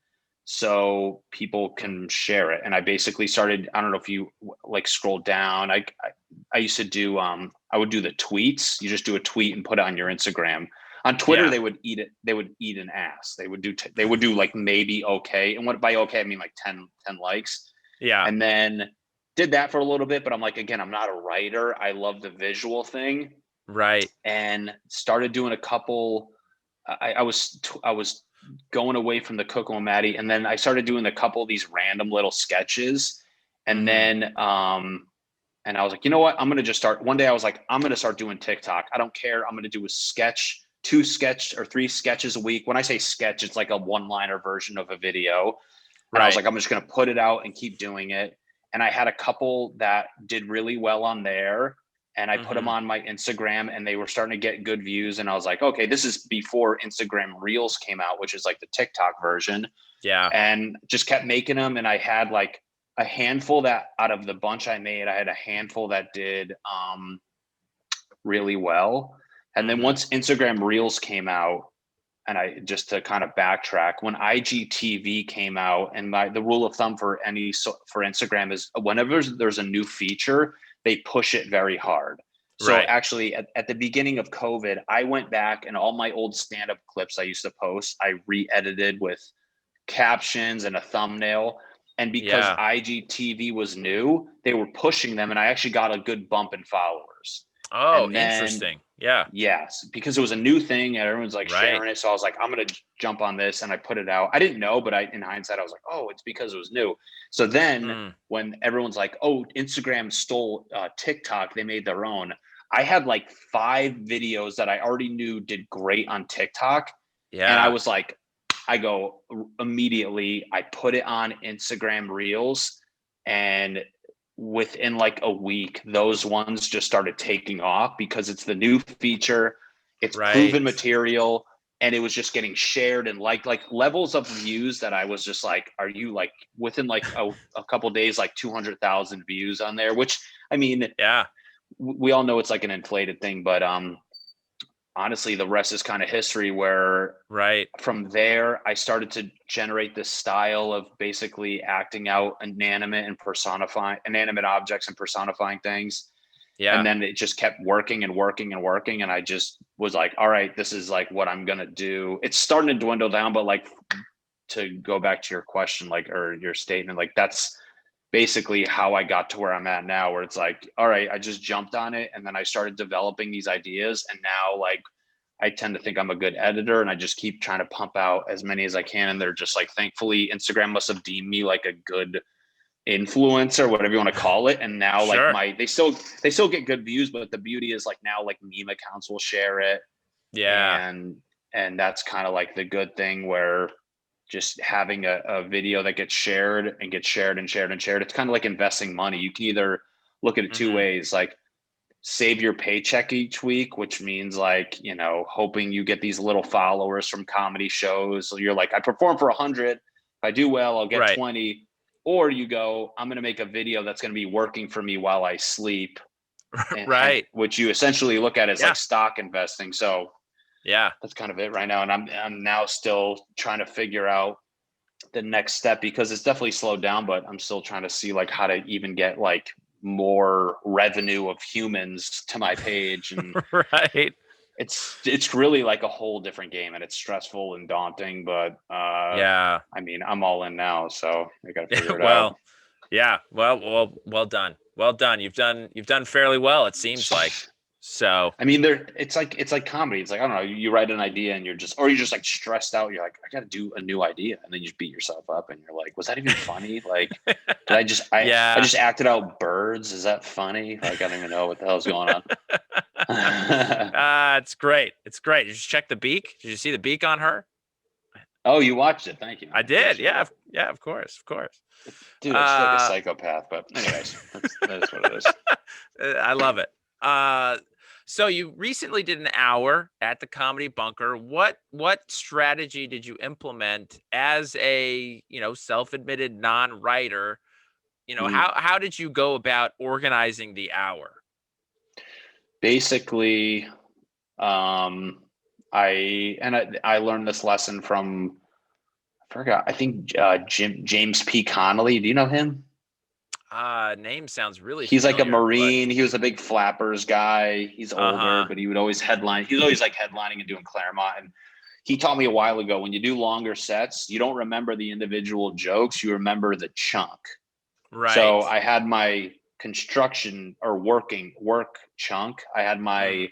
C: so people can share it. And I basically started, I don't know if you like scroll down. I used to do, I would do the tweets. You just do a tweet and put it on your Instagram. On Twitter, they would eat it. They would eat an ass. They would do like maybe okay. And what by okay, I mean like 10 likes.
B: Yeah.
C: And then did that for a little bit. But I'm like, again, I'm not a writer. I love the visual thing.
B: Right.
C: And started doing a couple. I was going away from the Cooking with Matty, and then I started doing a couple of these random little sketches. And then and I was like, you know what? I'm going to just start. One day I was like, I'm going to start doing TikTok. I don't care. I'm going to do a sketch, 2 or 3 sketches a week. When I say sketch, it's like a one-liner version of a video. And I was like, I'm just going to put it out and keep doing it. And I had a couple that did really well on there. And I put them on my Instagram, and they were starting to get good views. And I was like, okay, this is before Instagram Reels came out, which is like the TikTok version.
B: Yeah.
C: And just kept making them. And I had like a handful that out of the bunch I made, I had a handful that did really well. And then once Instagram Reels came out, and I just to kind of backtrack, when IGTV came out, and the rule of thumb for Instagram is whenever there's a new feature, they push it very hard. So
B: Right.
C: actually at the beginning of COVID, I went back and all my old stand-up clips I used to post, I re-edited with captions and a thumbnail. And because
B: Yeah.
C: IGTV was new, they were pushing them, and I actually got a good bump in followers.
B: Oh,
C: And then,
B: interesting. Yeah.
C: yes, because it was a new thing and everyone's like
B: Right.
C: sharing it. So I was like, I'm going to jump on this, and I put it out. I didn't know, but in hindsight, I was like, oh, it's because it was new. So then
B: Mm.
C: when everyone's like, oh, Instagram stole TikTok, they made their own. I had like 5 videos that I already knew did great on TikTok. And I
B: Yeah.
C: was like, I go immediately, I put it on Instagram Reels, and within like a week, those ones just started taking off because it's the new feature, it's
B: Right.
C: proven material, and it was just getting shared and like levels of views that I was just like, are you like within like a couple days, like 200,000 views on there, which I mean,
B: Yeah.
C: we all know it's like an inflated thing, but honestly, the rest is kind of history, where
B: Right.
C: from there I started to generate this style of basically acting out inanimate objects and personifying things. And
B: Yeah.
C: then it just kept working and working and working. And I just was like, all right, this is like what I'm going to do. It's starting to dwindle down, but like, to go back to your question, like, or your statement, like that's basically how I got to where I'm at now, where it's like, all right, I just jumped on it and then I started developing these ideas. And now like I tend to think I'm a good editor, and I just keep trying to pump out as many as I can. And they're just like, thankfully, Instagram must have deemed me like a good influencer, whatever you want to call it. And now like
B: Sure.
C: they still get good views, but the beauty is like now like meme accounts will share it.
B: Yeah.
C: And that's kind of like the good thing, where just having a video that gets shared and gets shared and shared and shared, it's kind of like investing money. You can either look at it 2
B: Hmm.
C: ways, like save your paycheck each week, which means like, hoping you get these little followers from comedy shows. So you're like, I perform for 100. If I do well, I'll get
B: Right.
C: 20. Or you go, I'm going to make a video that's going to be working for me while I sleep. And
B: Right.
C: which you essentially look at as
B: Yeah.
C: like stock investing. So
B: Yeah.
C: that's kind of it right now. And I'm now still trying to figure out the next step, because it's definitely slowed down, but I'm still trying to see like how to even get like more revenue of humans to my page. And
B: Right.
C: it's really like a whole different game, and it's stressful and daunting, but
B: Yeah.
C: I mean, I'm all in now, so I got to figure it out.
B: Well, yeah. Well done. Well done. You've done fairly well, it seems like. So,
C: I mean, it's like comedy. It's like, I don't know, you write an idea and you're just like stressed out. You're like, I got to do a new idea, and then you just beat yourself up, and you're like, was that even funny? Like, did I
B: yeah.
C: just acted out birds? Is that funny? Like, I don't even know what the hell's going on.
B: It's great. It's great. Did you check the beak? Did you see the beak on her?
C: Oh, you watched it? Thank you, man.
B: I did.
C: Appreciate
B: Yeah.
C: it.
B: Yeah. Of course. Of course.
C: Dude, I feel like a
B: Uh,
C: psychopath, but anyways, that is what it is.
B: I love it. So you recently did an hour at the Comedy Bunker. What strategy did you implement as a self-admitted non-writer?
C: Mhm.
B: How did you go about organizing the hour?
C: Basically, I learned this lesson from, I forgot, I think James P. Connolly. Do you know him?
B: Name sounds really
C: He's like a
B: familiar, but
C: Marine. He was a big flappers guy. He's older,
B: uh-huh.
C: but he would always headline. He was always like headlining and doing Claremont. And he taught me a while ago, when you do longer sets, you don't remember the individual jokes, you remember the chunk.
B: Right.
C: So I had my construction or work chunk. I had my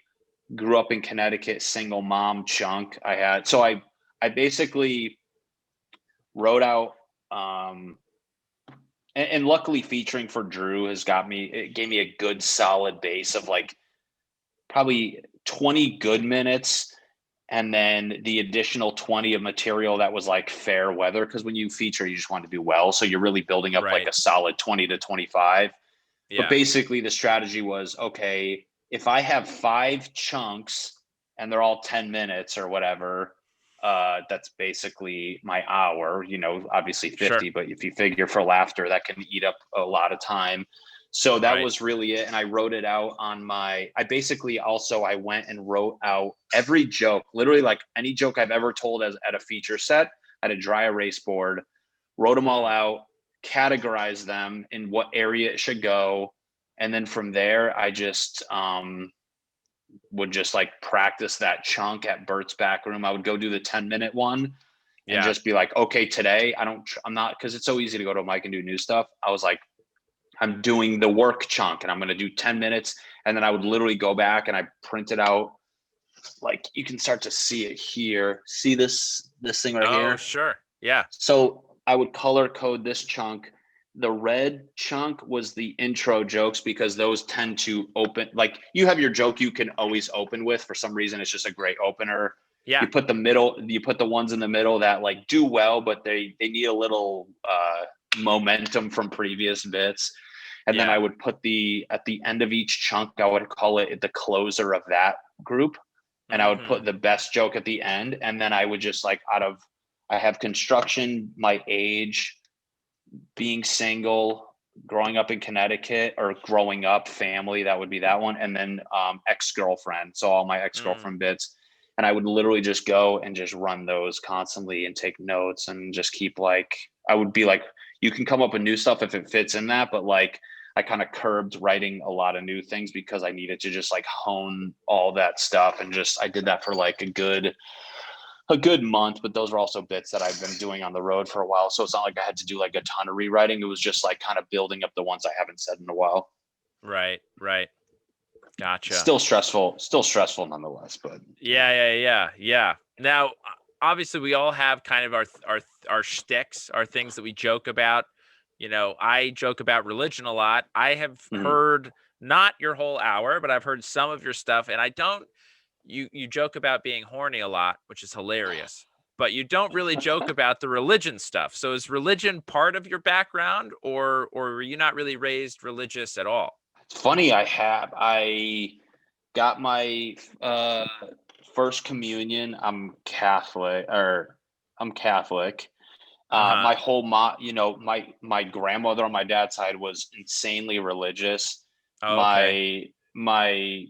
B: Mm,
C: grew up in Connecticut single mom chunk. I basically wrote out, um, and luckily featuring for Drew it gave me a good solid base of like probably 20 good minutes, and then the additional 20 of material that was like fair weather, because when you feature, you just want to do well, so you're really building up like
B: right.
C: a solid 20 to 25. But
B: Yeah.
C: basically the strategy was, okay, if I have 5 chunks and they're all 10 minutes or whatever, that's basically my hour, obviously
B: Sure.
C: 50, but if you figure for laughter, that can eat up a lot of time. So that
B: Right.
C: was really it. And I wrote it out I went and wrote out every joke, literally like any joke I've ever told at a feature set. I had a dry erase board, wrote them all
B: Mm,
C: out, categorize them in what area it should go. And then from there, I just would just like practice that chunk at Bert's back room. I would go do the 10-minute one and just be like, okay, today I'm not, because it's so easy to go to a mic and do new stuff. I was like, I'm doing the work chunk and I'm going to do 10 minutes. And then I would literally go back and I print it out. Like you can start to see it here. See this thing right here?
B: Oh, sure. Yeah.
C: So I would color code this chunk. The red chunk was the intro jokes because those tend to open, like you have your joke you can always open with. For some reason, it's just a great opener.
B: Yeah.
C: You put the ones in the middle that like do well, but they need a little momentum from previous bits. And then I would put at the end of each chunk, I would call it the closer of that group. And I would put the best joke at the end. And then I would just like I have construction, my age, being single, growing up in Connecticut, or growing up family, that would be that one. And then ex-girlfriend. So all my ex-girlfriend bits. And I would literally just go and just run those constantly and take notes and just keep like, I would be like, you can come up with new stuff if it fits in that. But like, I kind of curbed writing a lot of new things because I needed to just like hone all that stuff. And just, I did that for like a good month, but those are also bits that I've been doing on the road for a while. So it's not like I had to do like a ton of rewriting. It was just like kind of building up the ones I haven't said in a while.
B: Right. Gotcha.
C: Still stressful nonetheless, but
B: Yeah. Now, obviously we all have kind of our shticks, our things that we joke about. You know, I joke about religion a lot. I have heard not your whole hour, but I've heard some of your stuff, and you joke about being horny a lot, which is hilarious, but you don't really joke about the religion stuff. So is religion part of your background, or were you not really raised religious at all?
C: it's funny. I got my first communion. I'm Catholic. My whole my grandmother on my dad's side was insanely religious.
B: Oh, okay.
C: My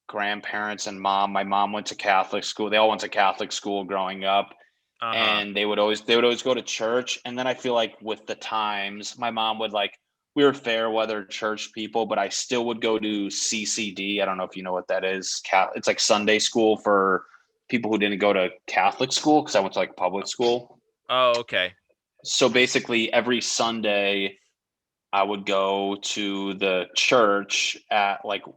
C: grandparents and my mom went to Catholic school. They all went to Catholic school growing up. And they would always go to church. And then I feel like with the times, my mom would like, we were fair weather church people, but I still would go to CCD. I don't know if you know what that is. It's like Sunday school for people who didn't go to Catholic school, because I went to like public school.
B: Oh, okay.
C: So basically every Sunday I would go to the church at it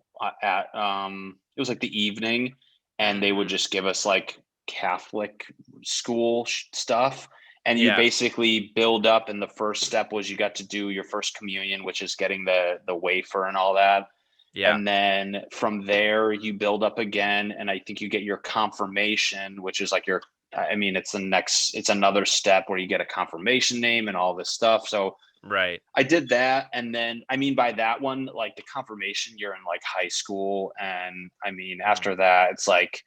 C: was like the evening, and they would just give us like Catholic school stuff. And you basically build up, and the first step was you got to do your first communion, which is getting the wafer and all that. Yeah. And then from there you build up again, and I think you get your confirmation, which is like it's another step where you get a confirmation name and all this stuff. So
B: right.
C: I did that. And then, by that one, like the confirmation, you're in like high school. And after that, it's like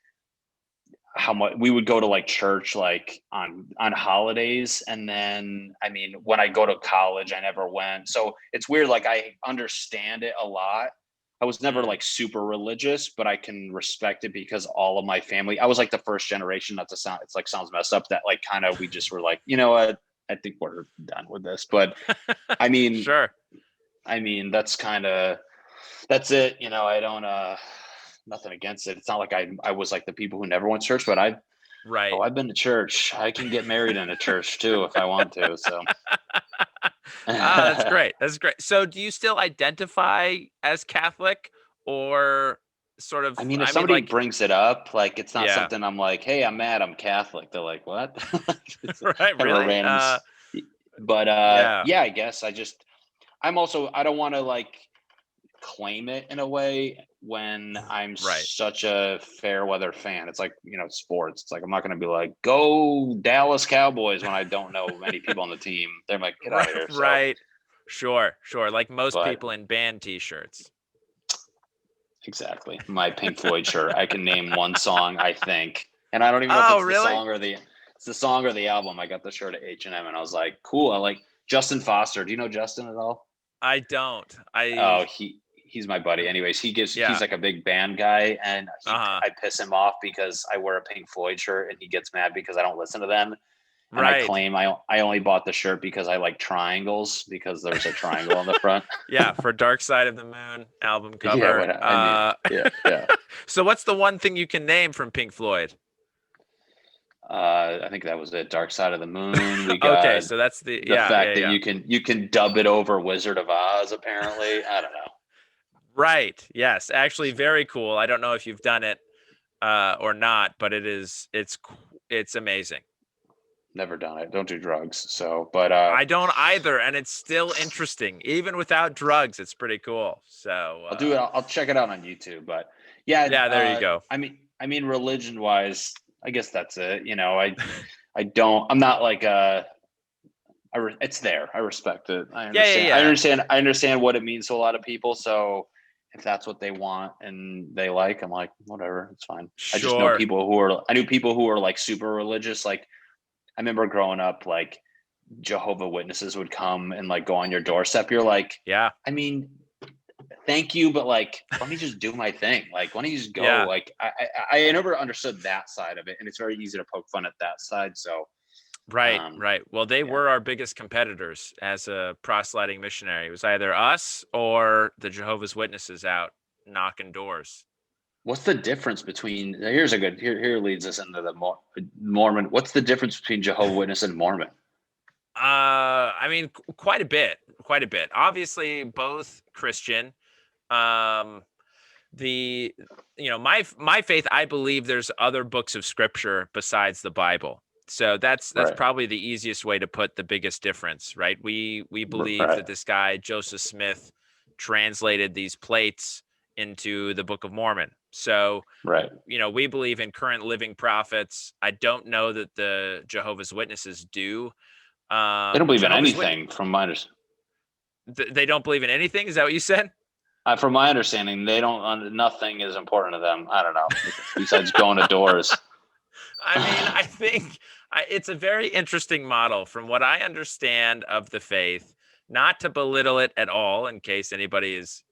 C: how much we would go to like church, like on holidays. And then, when I go to college, I never went. So it's weird. Like I understand it a lot. I was never like super religious, but I can respect it because all of my family, I was like the first generation, not to sound, it's like sounds messed up, that like kind of, we just were like, you know what, I think we're done with this. But
B: sure.
C: That's it. I don't, nothing against it. It's not like I was like the people who never went to church, but I've been to church. I can get married in a church too, if I want to. So.
B: That's great. So do you still identify as Catholic, or sort of,
C: if somebody brings it up, like it's not something I'm like, hey, I'm mad I'm Catholic. They're like, what?
B: Right. Really?
C: I guess I don't want to like claim it in a way when I'm such a fair weather fan. It's like, sports. It's like, I'm not going to be like, go Dallas Cowboys when I don't know many people on the team. They're like, get out of here. So,
B: right. Sure. Like most people in band t-shirts.
C: Exactly. My Pink Floyd shirt. I can name one song, I think. And I don't even know if it's the song or the album. I got the shirt at H&M and I was like, cool. I like Justin Foster. Do you know Justin at all?
B: I don't.
C: He's my buddy. Anyways, he's like a big band guy, and I piss him off because I wear a Pink Floyd shirt and he gets mad because I don't listen to them. And I
B: Right.
C: claim I only bought the shirt because I like triangles, because there's a triangle on the front.
B: Yeah, for Dark Side of the Moon album
C: Yeah,
B: cover.
C: I mean, yeah.
B: So what's the one thing you can name from Pink Floyd?
C: I think that was it. Dark Side of the Moon. We
B: Okay,
C: got
B: so that's the
C: the fact that
B: yeah.
C: you can dub it over Wizard of Oz. Apparently, I don't know.
B: Right. Yes, actually very cool. I don't know if you've done it or not, but it's amazing.
C: Never done it. Don't do drugs. So, but
B: I don't either, and it's still interesting. Even without drugs, it's pretty cool. So
C: I'll do it. I'll check it out on YouTube. But yeah,
B: yeah, there you go.
C: I mean, religion wise, I guess that's it. You know, I don't. I'm not like it's there. I respect it. I understand.
B: Yeah.
C: I understand what it means to a lot of people. So if that's what they want and they like, I'm like, whatever, it's fine. I just know
B: Sure.
C: I knew people who were like super religious. Like I remember growing up, like Jehovah Witnesses would come and like go on your doorstep. You're like,
B: Yeah.
C: I mean, thank you, but like, let me just do my thing. Like, why don't you just go?
B: Yeah.
C: Like, I never understood that side of it, and it's very easy to poke fun at that side. So,
B: Right. Well, they
C: yeah.
B: were our biggest competitors as a proselyting missionary. It was either us or the Jehovah's Witnesses out knocking doors.
C: What's the difference between? Here's a good. Here leads us into the Mormon. What's the difference between Jehovah Witness and Mormon?
B: I mean, quite a bit. Obviously, both Christian. My faith, I believe there's other books of scripture besides the Bible. So that's
C: Right.
B: probably the easiest way to put the biggest difference, right? We believe
C: Right.
B: that this guy Joseph Smith translated these plates into the Book of Mormon. So
C: Right.
B: we believe in current living prophets. I don't know that the Jehovah's Witnesses do.
C: They don't believe in
B: Jehovah's
C: anything, from my understanding.
B: They don't believe in anything? Is that what you said?
C: From my understanding, they don't. Nothing is important to them. I don't know, besides going to doors.
B: I mean, I think it's a very interesting model from what I understand of the faith. Not to belittle it at all, in case anybody is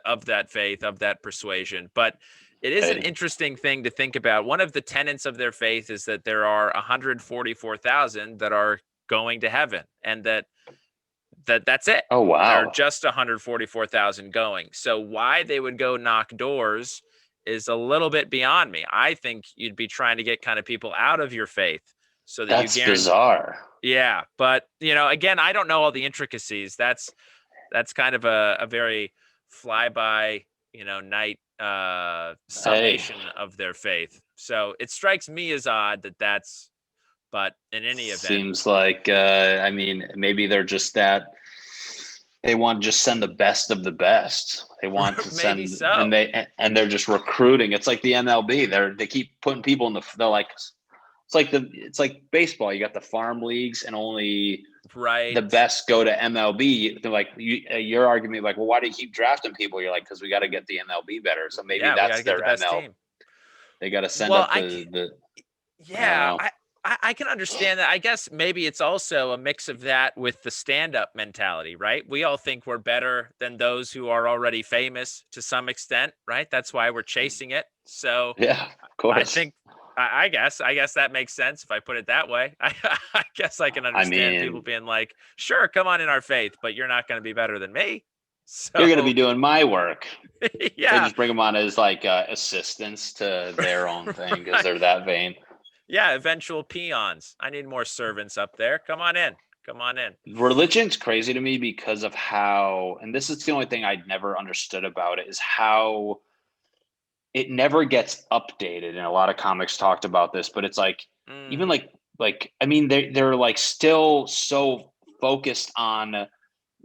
B: of that faith, of that persuasion, but it is an interesting thing to think about. One of the tenets of their faith is that there are 144,000 that are going to heaven, and that's it.
C: Oh wow!
B: There are just 144,000 going. So why they would go knock doors is a little bit beyond me. I think you'd be trying to get kind of people out of your faith so that
C: that's bizarre.
B: Yeah, but again, I don't know all the intricacies. That's kind of a very flyby, night summation of their faith. So it strikes me as odd that's. But in any event,
C: seems like I mean, maybe they're just that. They want to just send the best of the best. They want to send,
B: so.
C: and they're just recruiting. It's like the MLB. They keep putting people in they're like, it's like baseball. You got the farm leagues, and only the best go to MLB. They're like your argument, like, well, why do you keep drafting people? You're like, because we got to get the MLB better. So maybe that's their ML. Team. They got to send up the.
B: Yeah, I can understand that. I guess maybe it's also a mix of that with the stand-up mentality, right? We all think we're better than those who are already famous to some extent, right? That's why we're chasing it. So
C: yeah, of course.
B: I guess that makes sense if I put it that way. I guess I can understand people being like, sure, come on in our faith, but you're not going to be better than me. So
C: you're going to be doing my work.
B: Yeah.
C: They just bring them on as like assistants to their own thing because they're that vain.
B: Yeah, eventual peons. I need more servants up there. Come on in.
C: Religion's crazy to me because of how, and this is the only thing I'd never understood about it, is how it never gets updated. And a lot of comics talked about this, but it's like, even like, I mean, they're like still so focused on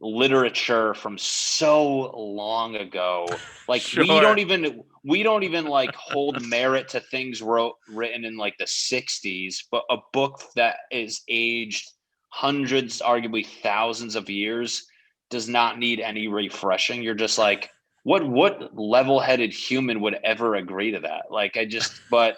C: literature from so long ago. Like
B: sure.
C: we don't even like hold merit to things written in like the 60s, but a book that is aged hundreds, arguably thousands of years does not need any refreshing. You're just like, what level-headed human would ever agree to that? Like but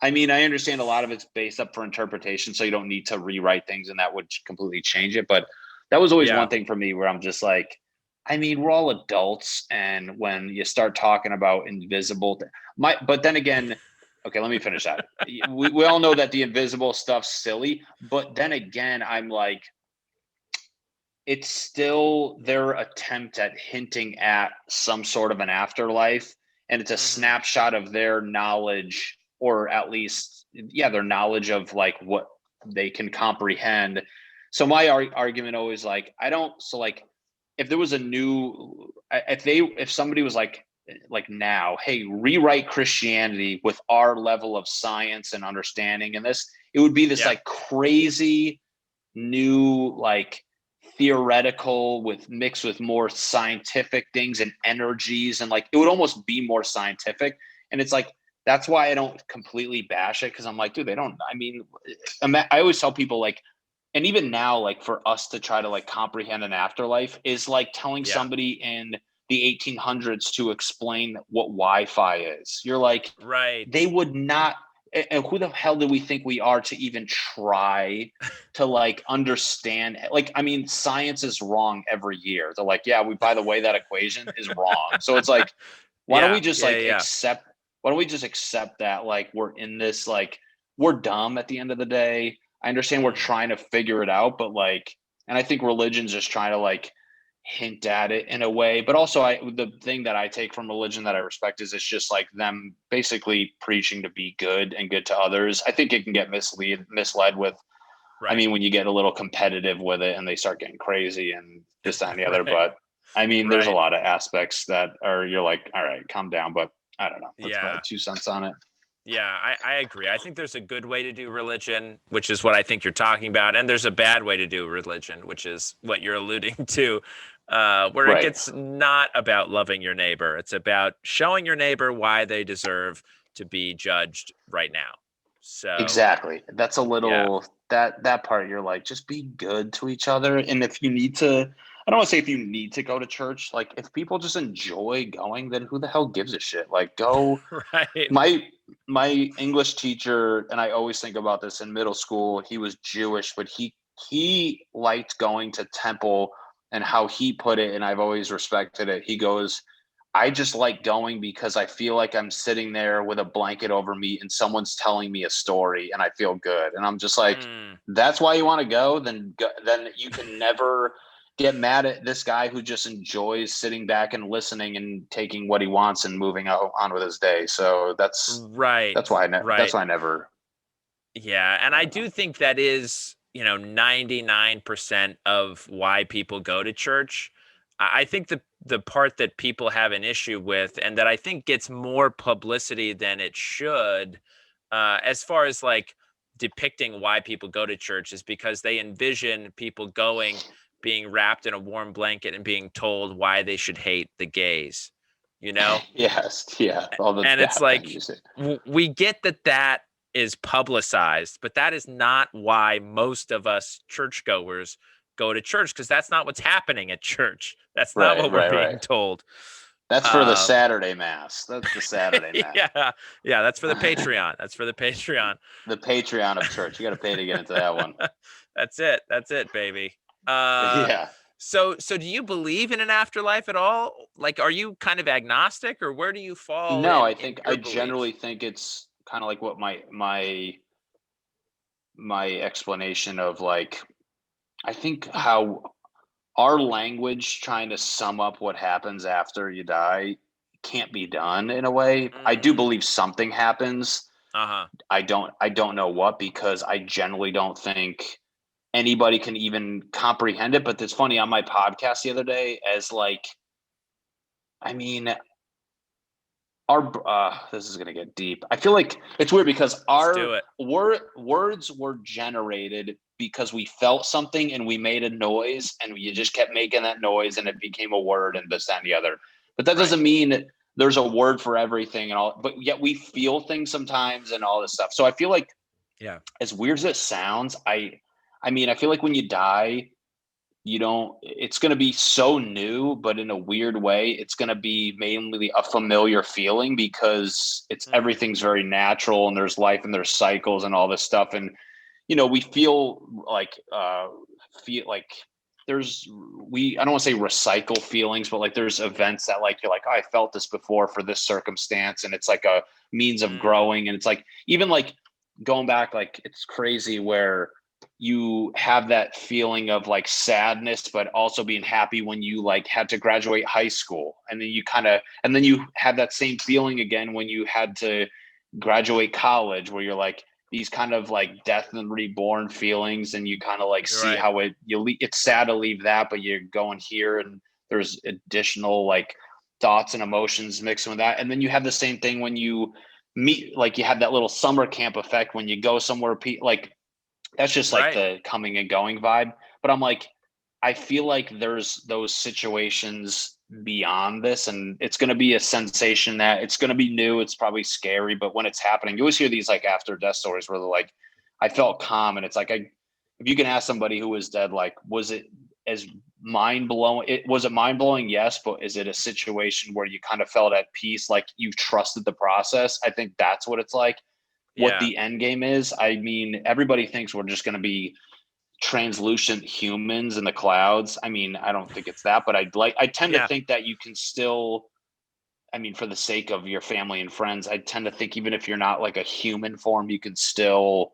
C: I mean, I understand a lot of it's based up for interpretation, so you don't need to rewrite things and that would completely change it. But that was always one thing for me where I'm just like, I mean, we're all adults. And when you start talking about invisible, but then again, Okay, let me finish that. We all know that the invisible stuff's silly, but then again, I'm like, it's still their attempt at hinting at some sort of an afterlife, and it's a snapshot of their knowledge, or at least, yeah, their knowledge of like what they can comprehend. So my argument always like, I don't, so like, if there was a new, if somebody was like now, hey, rewrite Christianity with our level of science and understanding, and this, it would be this like crazy new, like, theoretical with mixed with more scientific things and energies, and like it would almost be more scientific. And it's like, that's why I don't completely bash it, because I'm like, dude, they don't, I mean, I always tell people like, and even now, like, for us to try to like comprehend an afterlife is like telling somebody in the 1800s to explain what Wi-Fi is. You're like, they would not. And who the hell do we think we are to even try to like understand? Like, I mean, science is wrong every year. They're like, yeah, by the way, that equation is wrong. So it's like, why don't we just accept? Why don't we just accept that like we're in this, like, we're dumb at the end of the day. I understand we're trying to figure it out, but like, and I think religion's just trying to like hint at it in a way. But also, the thing that I take from religion that I respect is it's just like them basically preaching to be good and good to others. I think it can get misled with, I mean, when you get a little competitive with it and they start getting crazy and this, that, and the other. But I mean, there's a lot of aspects that are, you're like, all right, calm down. But I don't know. That's my 2 cents on it.
B: Yeah, I agree. I think there's a good way to do religion, which is what I think you're talking about. And there's a bad way to do religion, which is what you're alluding to, where it gets not about loving your neighbor. It's about showing your neighbor why they deserve to be judged right now. So
C: exactly. That's a little, that part, you're like, just be good to each other. And if you need to, I don't want to say if you need to go to church, like if people just enjoy going, then who the hell gives a shit? Like, go. My English teacher, and I always think about this, in middle school, he was Jewish, but he liked going to temple, and how he put it, and I've always respected it. He goes, I just like going because I feel like I'm sitting there with a blanket over me and someone's telling me a story and I feel good. And I'm just like, that's why you want to go? Then you can never get mad at this guy who just enjoys sitting back and listening and taking what he wants and moving on with his day. So that's why I never.
B: Yeah. And I do think that is, 99% of why people go to church. I think the part that people have an issue with, and that I think gets more publicity than it should, as far as like depicting why people go to church, is because they envision people going, being wrapped in a warm blanket and being told why they should hate the gays,
C: Yes. Yeah.
B: And it's like, we get that is publicized, but that is not why most of us churchgoers go to church, because that's not what's happening at church. That's not what we're being told.
C: That's for the Saturday mass. That's the Saturday mass.
B: Yeah. That's for the Patreon. That's for the Patreon.
C: The Patreon of church. You got to pay to get into that one.
B: That's it, baby.
C: Yeah.
B: So do you believe in an afterlife at all? Like, are you kind of agnostic, or where do you fall?
C: No, I think I generally think it's kind of like what my explanation of, like, I think how our language trying to sum up what happens after you die can't be done in a way. I do believe something happens. I don't know what, because I generally don't think anybody can even comprehend it. But it's funny, on my podcast the other day, as like, I mean, this is gonna get deep. I feel like it's weird because our words were generated because we felt something and we made a noise, and you just kept making that noise and it became a word, and this, that, and the other. But that doesn't mean there's a word for everything and all, but yet we feel things sometimes and all this stuff. So I feel like, as weird as it sounds, I mean, I feel like when you die, it's going to be so new, but in a weird way, it's going to be mainly a familiar feeling, because everything's very natural, and there's life and there's cycles and all this stuff. And, we feel like I don't want to say recycle feelings, but like there's events that like you're like, oh, I felt this before for this circumstance, and it's like a means of growing. And it's like even like going back, like it's crazy where you have that feeling of like sadness, but also being happy when you like had to graduate high school, and then you have that same feeling again when you had to graduate college, where you're like these kind of like death and reborn feelings, and you kind of like see how it's sad to leave that, but you're going here and there's additional like thoughts and emotions mixed with that. And then you have the same thing when you meet, like you have that little summer camp effect when you go somewhere, like that's just like the coming and going vibe. But I'm like, I feel like there's those situations beyond this, and it's going to be a sensation that it's going to be new. It's probably scary, but when it's happening, you always hear these like after death stories where they're like, I felt calm. And it's like, if you can ask somebody who was dead, like, was it as mind blowing? Was it mind blowing? Yes. But is it a situation where you kind of felt at peace? Like you trusted the process? I think that's what it's like. What the end game is. I mean, everybody thinks we're just going to be translucent humans in the clouds. I mean, I don't think it's that, but I tend to think that you can still, I mean, for the sake of your family and friends, I tend to think even if you're not like a human form, you can still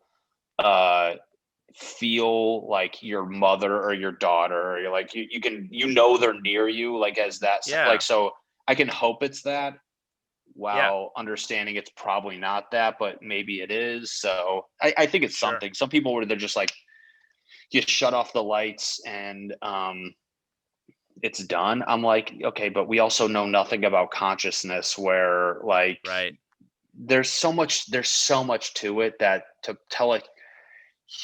C: feel like your mother or your daughter, or you're like you can, they're near you, like as that like, so I can hope it's that, while understanding it's probably not that, but maybe it is. So I think it's something. Some people where they're just like, you shut off the lights and it's done. I'm like, okay, but we also know nothing about consciousness, where like there's so much to it that to tell a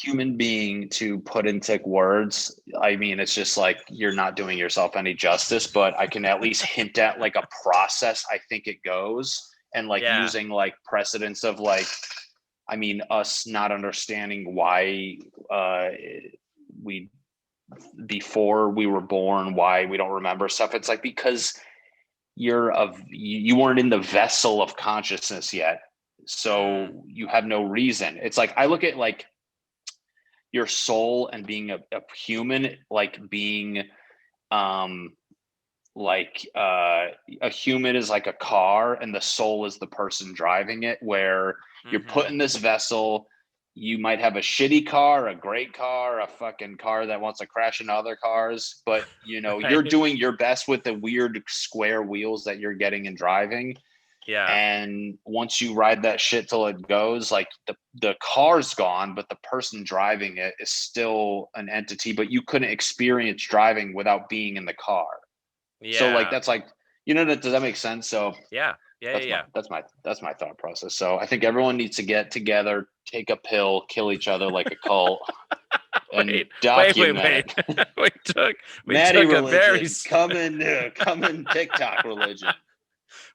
C: human being to put into words, I mean, it's just like you're not doing yourself any justice. But I can at least hint at like a process I think it goes, and like using like precedents of like, I mean, us not understanding why we before we were born, why we don't remember stuff. It's like because you weren't in the vessel of consciousness yet, so you have no reason. It's like I look at like your soul and being a human, like being like a human is like a car and the soul is the person driving it, where you're put in this vessel. You might have a shitty car, a great car, a fucking car that wants to crash into other cars, but you're doing your best with the weird square wheels that you're getting and driving. And once you ride that shit till it goes, like the car's gone, but the person driving it is still an entity, but you couldn't experience driving without being in the car. So like, that's like, does that make sense? So that's my thought process. So I think everyone needs to get together, take a pill, kill each other like a cult, and document it.
B: we took
C: Matty
B: a very
C: coming TikTok religion.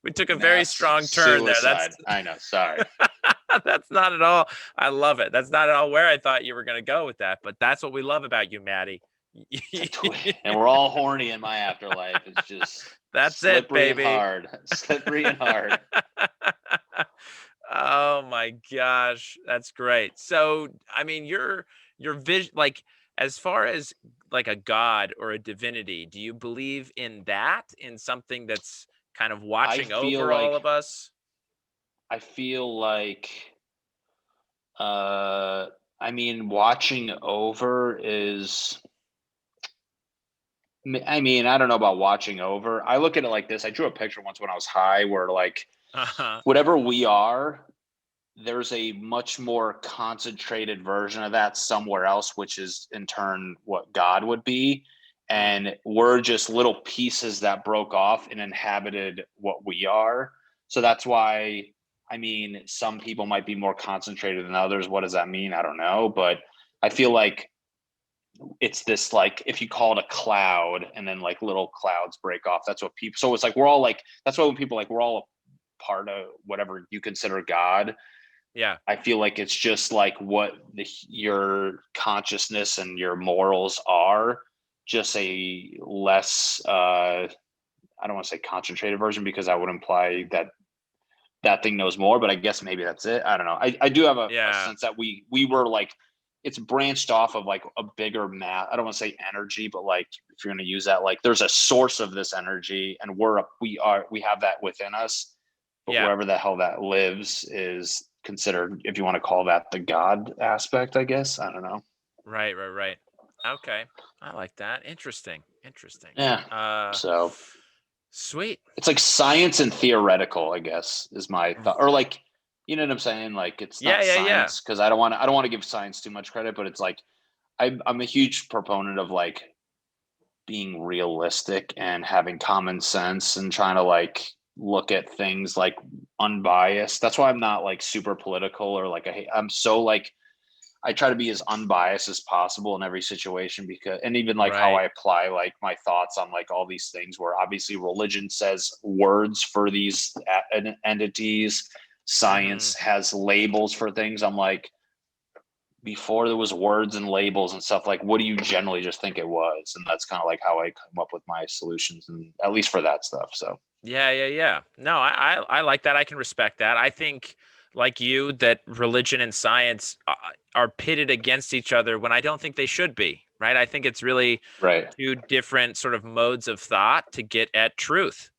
B: We took a very strong turn there.
C: I know. Sorry.
B: That's not at all. I love it. That's not at all where I thought you were going to go with that, but that's what we love about you, Matty.
C: And we're all horny in my afterlife. It's just
B: that's it, baby.
C: Slippery and hard.
B: Oh my gosh, that's great. So, I mean, your vision, like as far as like a god or a divinity, do you believe in that? In something that's kind of watching over all of us?
C: I feel like, I mean, watching over is, I mean, I don't know about watching over. I look at it like this. I drew a picture once when I was high where like, whatever we are, there's a much more concentrated version of that somewhere else, which is in turn what God would be. And we're just little pieces that broke off and inhabited what we are. So that's why, I mean, some people might be more concentrated than others. What does that mean? I don't know. But I feel like it's this, like, if you call it a cloud and then like little clouds break off, that's what people, so it's like, we're all like, that's why when people like, we're all a part of whatever you consider God.
B: Yeah.
C: I feel like it's just like what your consciousness and your morals are, just a less, I don't want to say concentrated version, because I would imply that that thing knows more, but I guess maybe that's it. I don't know. I do have a sense that we were like it's branched off of like a bigger math. I don't want to say energy, but like if you're going to use that, like there's a source of this energy, and we have that within us. But wherever the hell that lives is considered, if you want to call that the God aspect, I guess. I don't know.
B: Right. Okay, I like that. Interesting.
C: Yeah. So
B: sweet.
C: it's like science and theoretical, I guess, is my thought. Or like, you know what I'm saying? Like it's not science, because I don't want to give science too much credit, but it's like I'm a huge proponent of like being realistic and having common sense and trying to like look at things like unbiased. That's why I'm not like super political or like I'm so like I try to be as unbiased as possible in every situation, because, and even like how I apply like my thoughts on like all these things, where obviously religion says words for these entities, science has labels for things. I'm like, before there was words and labels and stuff, like what do you generally just think it was? And that's kind of like how I come up with my solutions, and at least for that stuff. So
B: Yeah. No, I like that. I can respect that. I think, like you, that religion and science are pitted against each other when I don't think they should be, right? I think it's really two different sort of modes of thought to get at truth.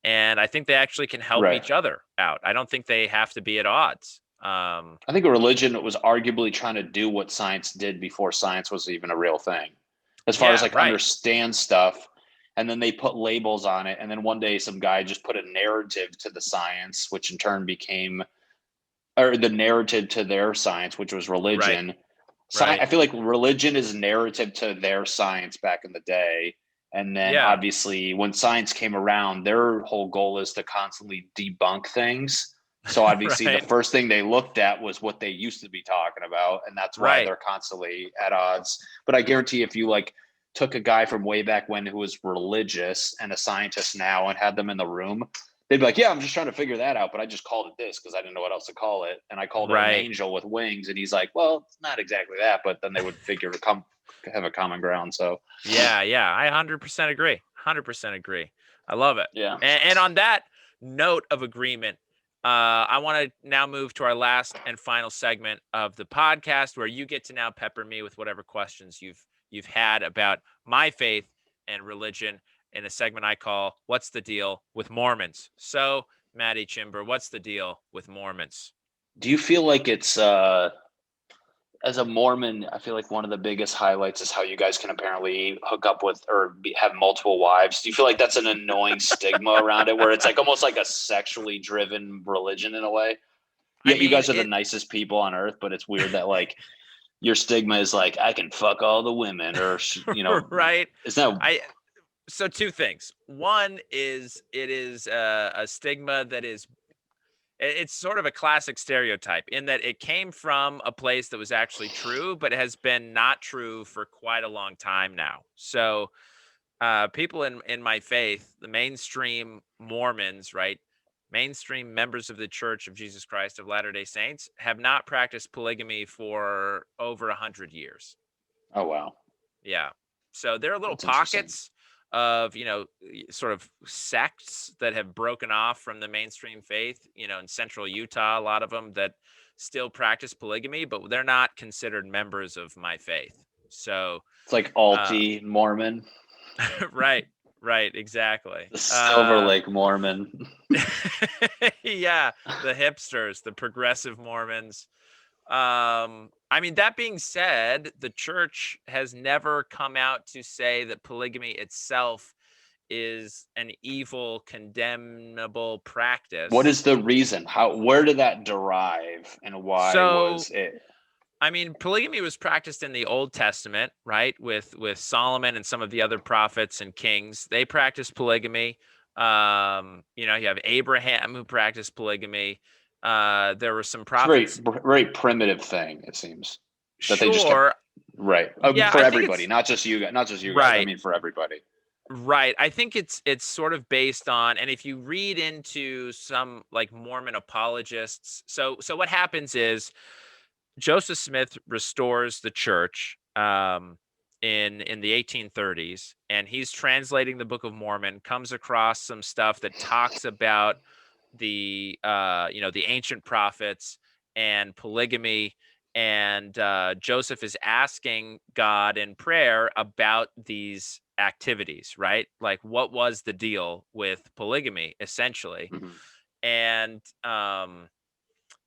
B: And I think they actually can help each other out. I don't think they have to be at odds.
C: I think a religion was arguably trying to do what science did before science was even a real thing, as far as like understand stuff. And then they put labels on it. And then one day some guy just put a narrative to the science, which in turn became, or the narrative to their science, which was religion. I feel like religion is narrative to their science back in the day. And then obviously when science came around, their whole goal is to constantly debunk things. So obviously the first thing they looked at was what they used to be talking about. And that's why they're constantly at odds. But I guarantee if you like took a guy from way back when who was religious and a scientist now and had them in the room, they'd be like, yeah, I'm just trying to figure that out, but I just called it this because I didn't know what else to call it. And I called it an angel with wings. And he's like, well, it's not exactly that. But then they would figure to have a common ground. So
B: yeah, I 100% agree. 100% agree. I love it.
C: Yeah.
B: And on that note of agreement, I want to now move to our last and final segment of the podcast, where you get to now pepper me with whatever questions you've had about my faith and religion, in a segment I call "What's the Deal with Mormons?" So, Matty Chymbor, what's the deal with Mormons?
C: Do you feel like it's as a Mormon, I feel like one of the biggest highlights is how you guys can apparently hook up with or have multiple wives. Do you feel like that's an annoying stigma around it, where it's like almost like a sexually driven religion in a way? Yeah, you guys are the nicest people on earth, but it's weird that like your stigma is like, I can fuck all the women, or you know, Is that
B: So two things. One is it is a stigma that is, it's sort of a classic stereotype in that it came from a place that was actually true, but has been not true for quite a long time now. So people in my faith, the mainstream Mormons, mainstream members of the Church of Jesus Christ of Latter-day Saints, have not practiced polygamy for over 100 years.
C: Oh, wow.
B: Yeah. So there are little pockets of, sort of sects that have broken off from the mainstream faith, in central Utah, a lot of them that still practice polygamy, but they're not considered members of my faith. So
C: it's like alti Mormon.
B: Right, exactly.
C: The Silver Lake Mormon.
B: Yeah, the hipsters, the progressive Mormons. I mean, that being said, the church has never come out to say that polygamy itself is an evil, condemnable practice.
C: What is the reason? Where did that derive, and why was it?
B: I mean, polygamy was practiced in the Old Testament, right? With Solomon and some of the other prophets and kings. They practiced polygamy. You have Abraham who practiced polygamy. There were some prophets.
C: Very primitive thing, it seems.
B: That they just kept,
C: right.
B: Yeah,
C: for everybody, not just you guys. I mean, for everybody.
B: Right. I think it's sort of based on, and if you read into some like Mormon apologists, so what happens is Joseph Smith restores the church in the 1830s, and he's translating the Book of Mormon, comes across some stuff that talks about the the ancient prophets and polygamy And Joseph is asking God in prayer about these activities, right? Like, what was the deal with polygamy, essentially?
C: Mhm.
B: And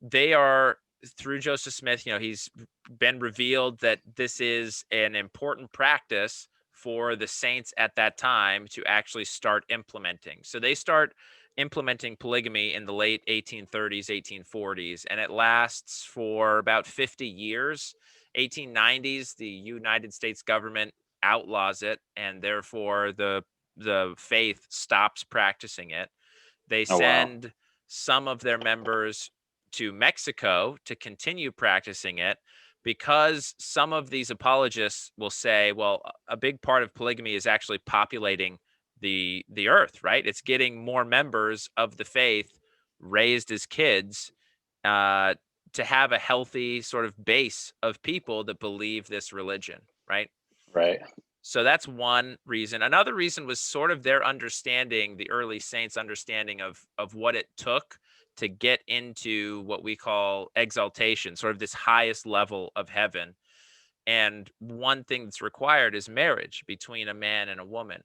B: they are, through Joseph Smith, he's been revealed that this is an important practice for the saints at that time to actually start implementing. So they start implementing polygamy in the late 1830s, 1840s, and it lasts for about 50 years. 1890s, the United States government outlaws it, and therefore the faith stops practicing it. They
C: Oh wow.
B: send some of their members to Mexico to continue practicing it, because some of these apologists will say, well, a big part of polygamy is actually populating the earth, right? It's getting more members of the faith raised as kids, uh, to have a healthy sort of base of people that believe this religion, right?
C: Right.
B: So that's one reason. Another reason was sort of their understanding, the early saints' understanding of what it took to get into what we call exaltation, sort of this highest level of heaven. And one thing that's required is marriage between a man and a woman.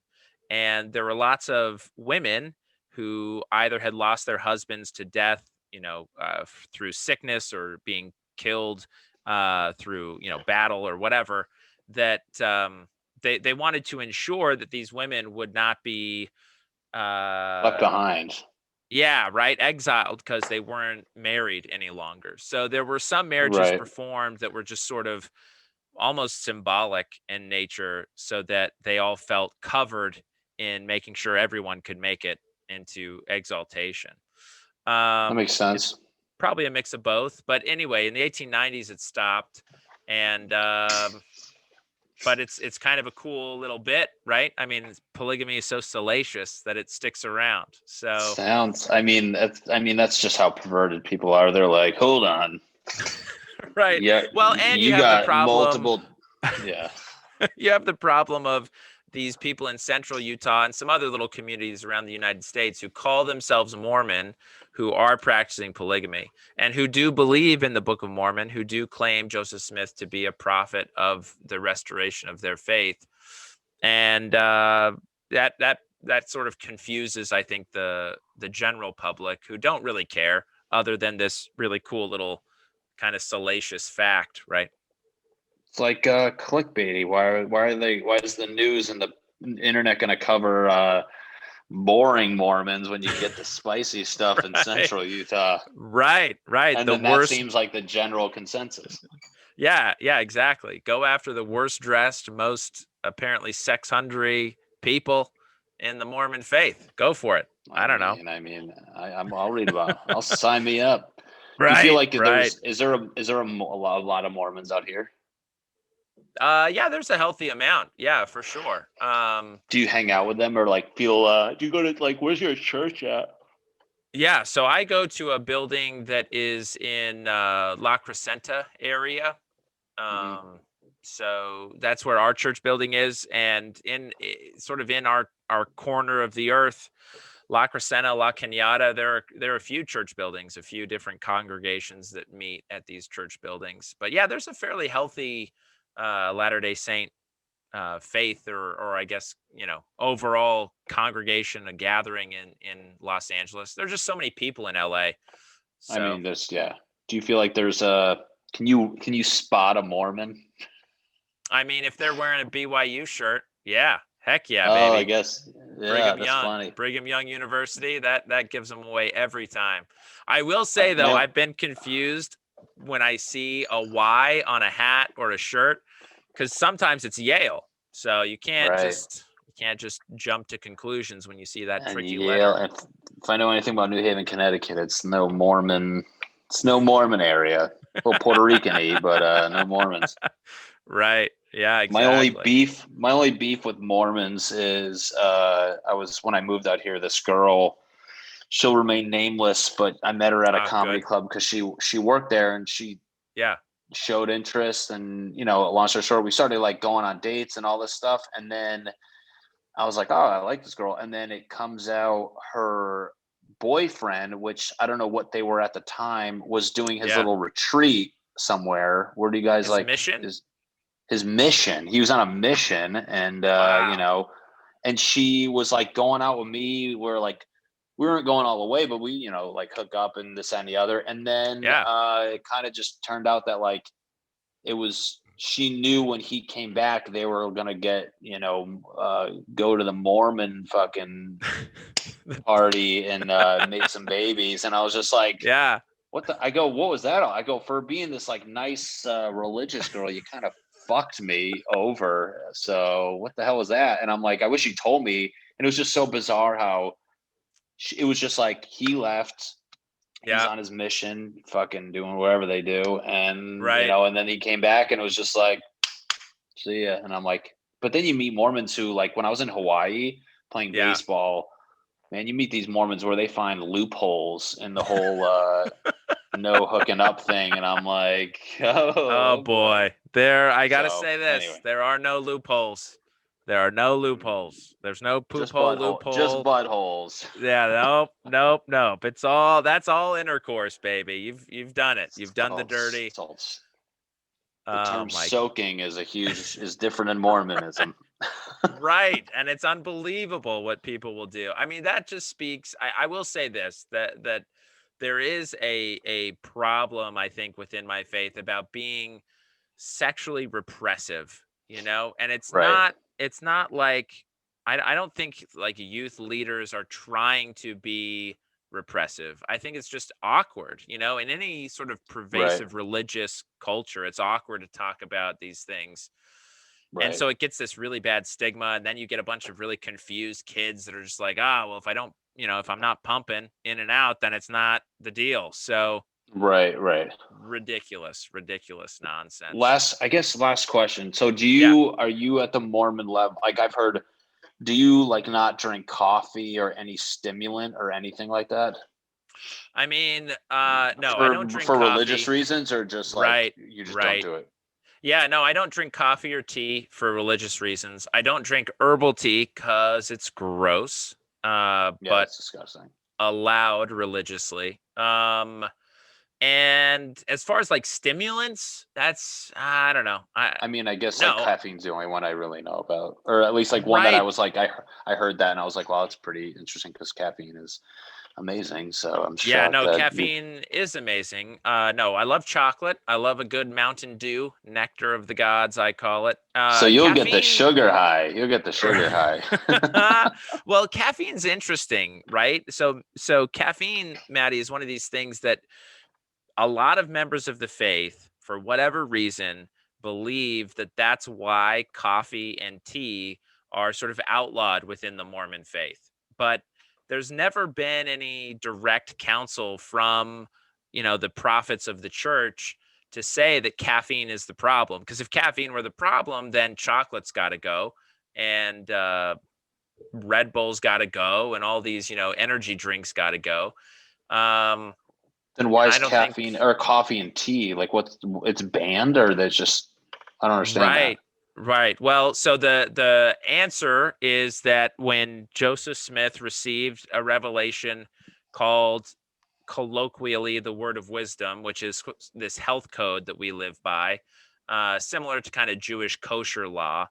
B: And there were lots of women who either had lost their husbands to death, through sickness or being killed through, battle or whatever, that they wanted to ensure that these women would not be,
C: Left
B: uh,
C: behind.
B: yeah, right, exiled because they weren't married any longer. So there were some marriages
C: Right.
B: performed that were just sort of almost symbolic in nature, so that they all felt covered in making sure everyone could make it into exaltation.
C: That makes
B: It's
C: sense.
B: probably a mix of both, but anyway, in the 1890s it stopped, and but it's kind of a cool little bit, right? I mean, polygamy is so salacious that it sticks around. So
C: Sounds. That's just how perverted people are. They're like, hold on.
B: right.
C: Yeah,
B: Well, and you
C: you
B: have the
C: got
B: problem
C: multiple. Yeah.
B: you have the problem of these people in central Utah and some other little communities around the United States who call themselves Mormon, who are practicing polygamy and who do believe in the Book of Mormon, who do claim Joseph Smith to be a prophet of the restoration of their faith. And that sort of confuses, I think, the general public, who don't really care, other than this really cool little kind of salacious fact, right?
C: It's like clickbaity. Why is the news and the internet going to cover boring Mormons when you get the spicy stuff in
B: Right.
C: central Utah?
B: Right.
C: And
B: The
C: then that
B: worst.
C: seems like the general consensus.
B: Yeah, exactly. Go after the worst dressed, most apparently sex hungry people in the Mormon faith. Go for it. I don't know.
C: I'll read about. I'll sign me up. Do you feel
B: Right.
C: like
B: Right.
C: is there a lot of Mormons out here?
B: Yeah, there's a healthy amount. Yeah, for sure.
C: Do you hang out with them or like feel? Do you go to like where's your church at?
B: Yeah, so I go to a building that is in La Crescenta area.
C: Mm-hmm.
B: So that's where our church building is, and sort of in our corner of the earth, La Crescenta, La Cañada, there are a few church buildings, a few different congregations that meet at these church buildings. But yeah, there's a fairly healthy Latter-day Saint faith, or I guess, overall congregation, a gathering in Los Angeles. There's just so many people in LA. So
C: Do you feel like there's a? Can you spot a Mormon?
B: I mean, if they're wearing a BYU shirt, yeah, heck yeah,
C: Oh, I
B: baby.
C: guess. Yeah,
B: Brigham
C: that's
B: Young,
C: funny.
B: Brigham Young University, that gives them away every time. I will say though, I've been confused when I see a Y on a hat or a shirt, because sometimes it's Yale. So you can't
C: Right.
B: just jump to conclusions when you see that
C: And
B: tricky
C: Yale.
B: letter.
C: If I know anything about New Haven, Connecticut, it's no Mormon area. A little Puerto Rican-y, but no Mormons.
B: Right. Yeah,
C: My
B: exactly.
C: only beef with Mormons is when I moved out here, this girl, she'll remain nameless, but I met her at a comedy
B: Good.
C: club because she worked there and she showed interest, and long story short, we started like going on dates and all this stuff, and then I was like, oh, I like this girl, and then it comes out her boyfriend, which I don't know what they were at the time, was doing his little retreat somewhere. Where do you guys
B: His mission?
C: His mission? He was on a mission, and
B: Wow.
C: you know, and she was like going out with me. We're like, we weren't going all the way, but we, you know, like hook up and this and the other. And then
B: Yeah.
C: it kind of just turned out that like it was, she knew when he came back, they were gonna get, you know, go to the Mormon fucking party and make some babies. And I was just like,
B: Yeah.
C: what the? I go, what was that? I go, for being this like nice religious girl, you kind of fucked me over. So what the hell was that? And I'm like, I wish you told me. And it was just so bizarre how it was just like he left. He's
B: Yeah.
C: on his mission, fucking doing whatever they do, and
B: Right.
C: you know, and then he came back, and it was just like, see ya. And I'm like, but then you meet Mormons who, like, when I was in Hawaii playing
B: Yeah.
C: baseball, man, you meet these Mormons where they find loopholes in the whole no hooking up thing, and I'm like,
B: Oh boy. I gotta
C: So,
B: say this.
C: anyway.
B: There are no loopholes. There are no loopholes. There's no poop
C: Just
B: hole
C: butthole, just
B: loophole.
C: buttholes.
B: Yeah, nope. That's all intercourse, baby. You've done it. You've done the dirty.
C: The term soaking is different in Mormonism.
B: Right. And it's unbelievable what people will do. I mean, that just speaks. I will say this, that there is a problem, I think, within my faith about being sexually repressive, you know, and it's
C: Right.
B: not like I don't think like youth leaders are trying to be repressive. I think it's just awkward, you know, in any sort of pervasive religious culture, it's awkward to talk about these things. And so it gets this really bad stigma, and then you get a bunch of really confused kids that are just like, well, if I don't, you know, if I'm not pumping in and out, then it's not the deal. So
C: Right.
B: ridiculous nonsense.
C: Last question. So
B: Yeah.
C: are you at the Mormon level? Like I've heard, do you like not drink coffee or any stimulant or anything like that?
B: I mean, no, I don't drink
C: for
B: coffee.
C: Religious reasons, or just like you just don't do it?
B: Yeah, no, I don't drink coffee or tea for religious reasons. I don't drink herbal tea because it's gross.
C: Yeah,
B: But
C: it's disgusting.
B: allowed religiously. And as far as like stimulants, that's I don't know.
C: I mean, I guess
B: No.
C: like caffeine's the only one I really know about, or at least like one that I was like, I heard that and I was like, wow, that's pretty interesting because caffeine is amazing. So I'm
B: Yeah,
C: shocked
B: no,
C: that
B: caffeine is amazing. No, I love chocolate. I love a good Mountain Dew, nectar of the gods, I call it.
C: So you'll get the
B: caffeine-
C: sugar high. You'll get the sugar high.
B: Well, caffeine's interesting, right? So caffeine, Matty, is one of these things that a lot of members of the faith, for whatever reason, believe that that's why coffee and tea are sort of outlawed within the Mormon faith. But there's never been any direct counsel from, you know, the prophets of the church to say that caffeine is the problem. Because if caffeine were the problem, then chocolate's got to go, and Red Bull's got to go, and all these, you know, energy drinks got to go.
C: Then why is caffeine or coffee and tea like it's banned, or that's just, I don't understand that.
B: Right. Well, so the answer is that when Joseph Smith received a revelation called colloquially the word of wisdom, which is this health code that we live by, similar to kind of Jewish kosher law.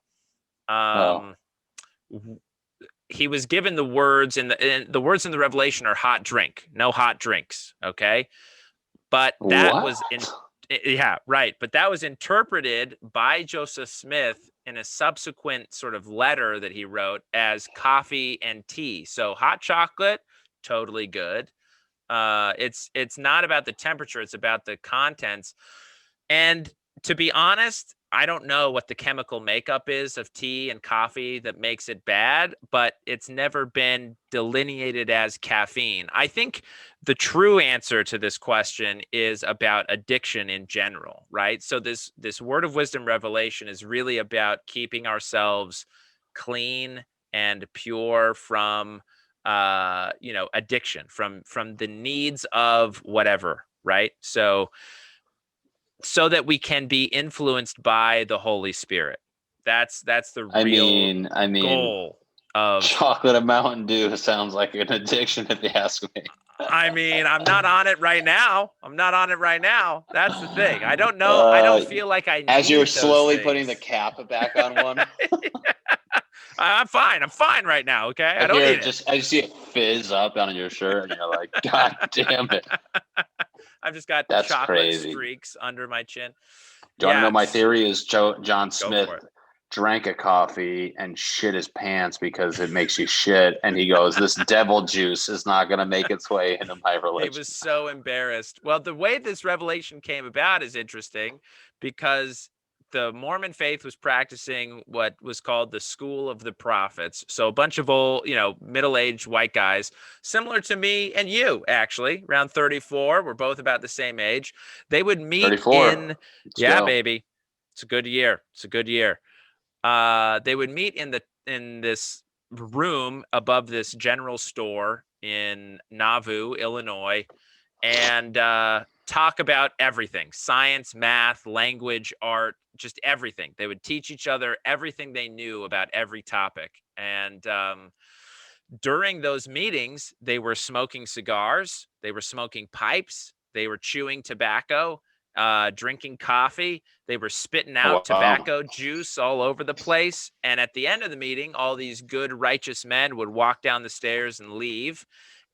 B: He was given the words, and the words in the revelation are hot drink, no hot drinks. Okay. But that was but that was interpreted by Joseph Smith in a subsequent sort of letter that he wrote as coffee and tea. So hot chocolate, totally good. It's not about the temperature, it's about the contents. And to be honest, I don't know what the chemical makeup is of tea and coffee that makes it bad, but it's never been delineated as caffeine. I think the true answer to this question is about addiction in general, right? So this word of wisdom revelation is really about keeping ourselves clean and pure from addiction, from the needs of whatever, right? So that we can be influenced by the Holy Spirit. That's the real goal of
C: chocolate and Mountain Dew sounds like an addiction, if you ask me.
B: I mean, I'm not on it right now. That's the thing. I don't know. I don't feel like I need
C: as you're
B: those
C: slowly
B: things.
C: putting the cap back on one.
B: I'm fine. I'm fine right now. Okay. I don't
C: hear
B: need
C: it just, I just see it fizz up on your shirt, and you're like, God damn it.
B: I've just got
C: That's
B: chocolate
C: crazy.
B: streaks under my chin.
C: Do you want to know my
B: it's-
C: theory is John
B: Go
C: Smith
B: for it.
C: drank a coffee and shit his pants because it makes you shit. And he goes, this devil juice is not going to make its way into my religion.
B: He was so embarrassed. Well, the way this revelation came about is interesting because the Mormon faith was practicing what was called the school of the prophets. So a bunch of old, middle-aged white guys, similar to me and you, actually, around 34. We're both about the same age. They would meet
C: 34.
B: in,
C: Let's
B: yeah,
C: go.
B: baby. It's a good year. They would meet in this room above this general store in Nauvoo, Illinois, and talk about everything: science, math, language, art, just everything. They would teach each other everything they knew about every topic. And during those meetings, they were smoking cigars, they were smoking pipes, they were chewing tobacco, drinking coffee. They were spitting out tobacco juice all over the place. And at the end of the meeting, all these good, righteous men would walk down the stairs and leave.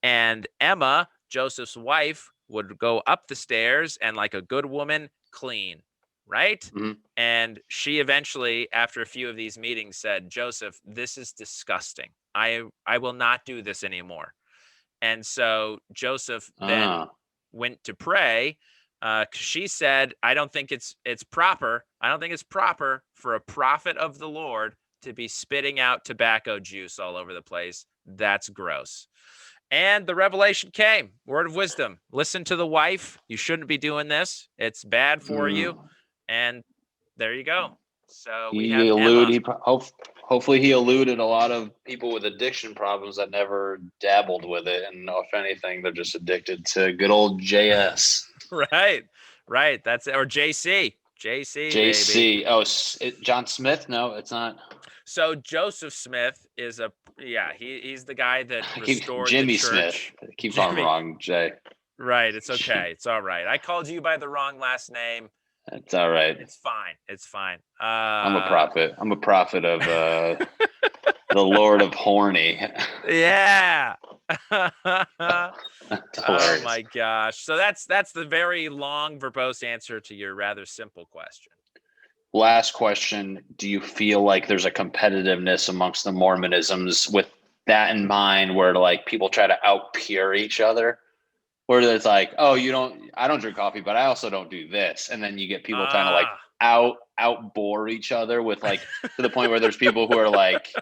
B: And Emma, Joseph's wife, would go up the stairs and, like a good woman, clean, right?
C: Mm-hmm.
B: And she eventually, after a few of these meetings, said, Joseph, this is disgusting. I will not do this anymore. And so Joseph then went to pray. She said, I don't think it's proper. I don't think it's proper for a prophet of the Lord to be spitting out tobacco juice all over the place. That's gross. And the revelation came. Word of wisdom. Listen to the wife. You shouldn't be doing this. It's bad for you. And there you go. So we have Emma.
C: Hopefully he eluded a lot of people with addiction problems that never dabbled with it. And if anything, they're just addicted to good old JS.
B: Right. That's, or JC,
C: baby. Oh, John Smith? No, it's not.
B: So Joseph Smith is he's the guy that restored
C: Jimmy
B: the church.
C: Smith. I keep on wrong, Jay.
B: Right. It's okay. It's all right. I called you by the wrong last name.
C: It's all right.
B: It's fine.
C: I'm a prophet. I'm a prophet of the Lord of Horny.
B: Yeah. Oh my gosh. So that's the very long, verbose answer to your rather simple question.
C: Last question. Do you feel like there's a competitiveness amongst the Mormonisms with that in mind, where like people try to out-peer each other? Where it's like, oh, I don't drink coffee, but I also don't do this. And then you get people trying to like out-bore each other with like, to the point where there's people who are like,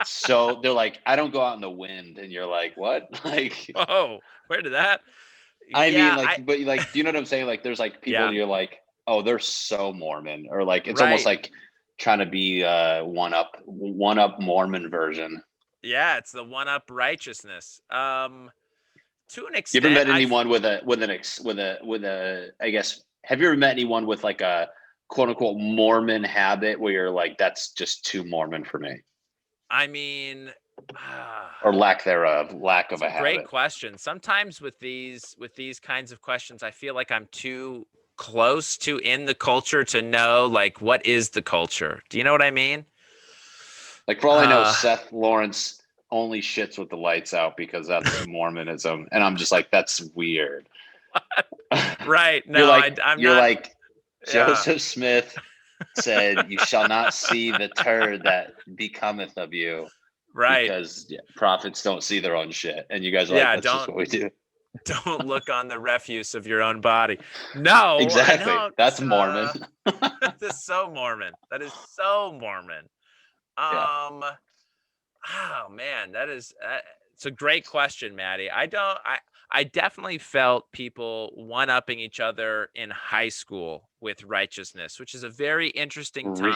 C: so they're like, I don't go out in the wind. And you're like, what? Like,
B: oh, where did that?
C: I mean, like, but like, do you know what I'm saying? Like, there's like people you're like, oh, they're so Mormon, or like, it's almost like trying to be one up Mormon version.
B: Yeah. It's the one up righteousness. To an extent.
C: You ever met anyone with a, I guess, have you ever met anyone with like a quote unquote Mormon habit where you're like, that's just too Mormon for me?
B: I mean,
C: or lack thereof, lack of a habit.
B: Great question. Sometimes with these kinds of questions, I feel like I'm too close to in the culture to know like what is the culture. Do you know what I mean?
C: Like for all I know, Seth Lawrence only shits with the lights out because that's Mormonism, and I'm just like, that's weird.
B: Right? No,
C: you're like,
B: I'm
C: you're
B: not,
C: like Joseph Smith said, "You shall not see the turd that becometh of you."
B: Right?
C: Because prophets don't see their own shit, and you guys are like, that's just what we do.
B: Don't look on the refuse of your own body. No,
C: exactly. That's Mormon.
B: That is so Mormon. That is so Mormon. Oh man, it's a great question, Matty. I definitely felt people one-upping each other in high school with righteousness, which is a very interesting time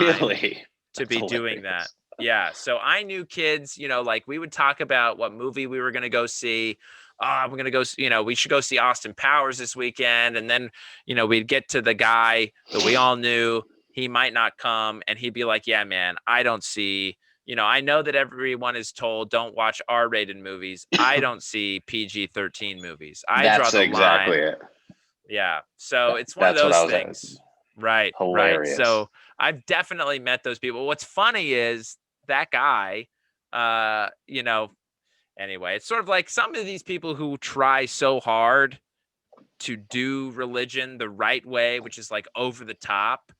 B: to be doing that. Yeah. So I knew kids, like we would talk about what movie we were going to go see. We're going to go, we should go see Austin Powers this weekend. And then, we'd get to the guy that we all knew he might not come. And he'd be like, yeah, man, I don't see I know that everyone is told don't watch R-rated movies. I don't see PG-13 movies. I draw
C: That's
B: the
C: exactly
B: line.
C: it.
B: Yeah. So it's one of
C: That's what
B: those
C: I was
B: things. Right.
C: hilarious.
B: So I've definitely met those people. What's funny is that guy, anyway, it's sort of like some of these people who try so hard to do religion the right way, which is like over the top,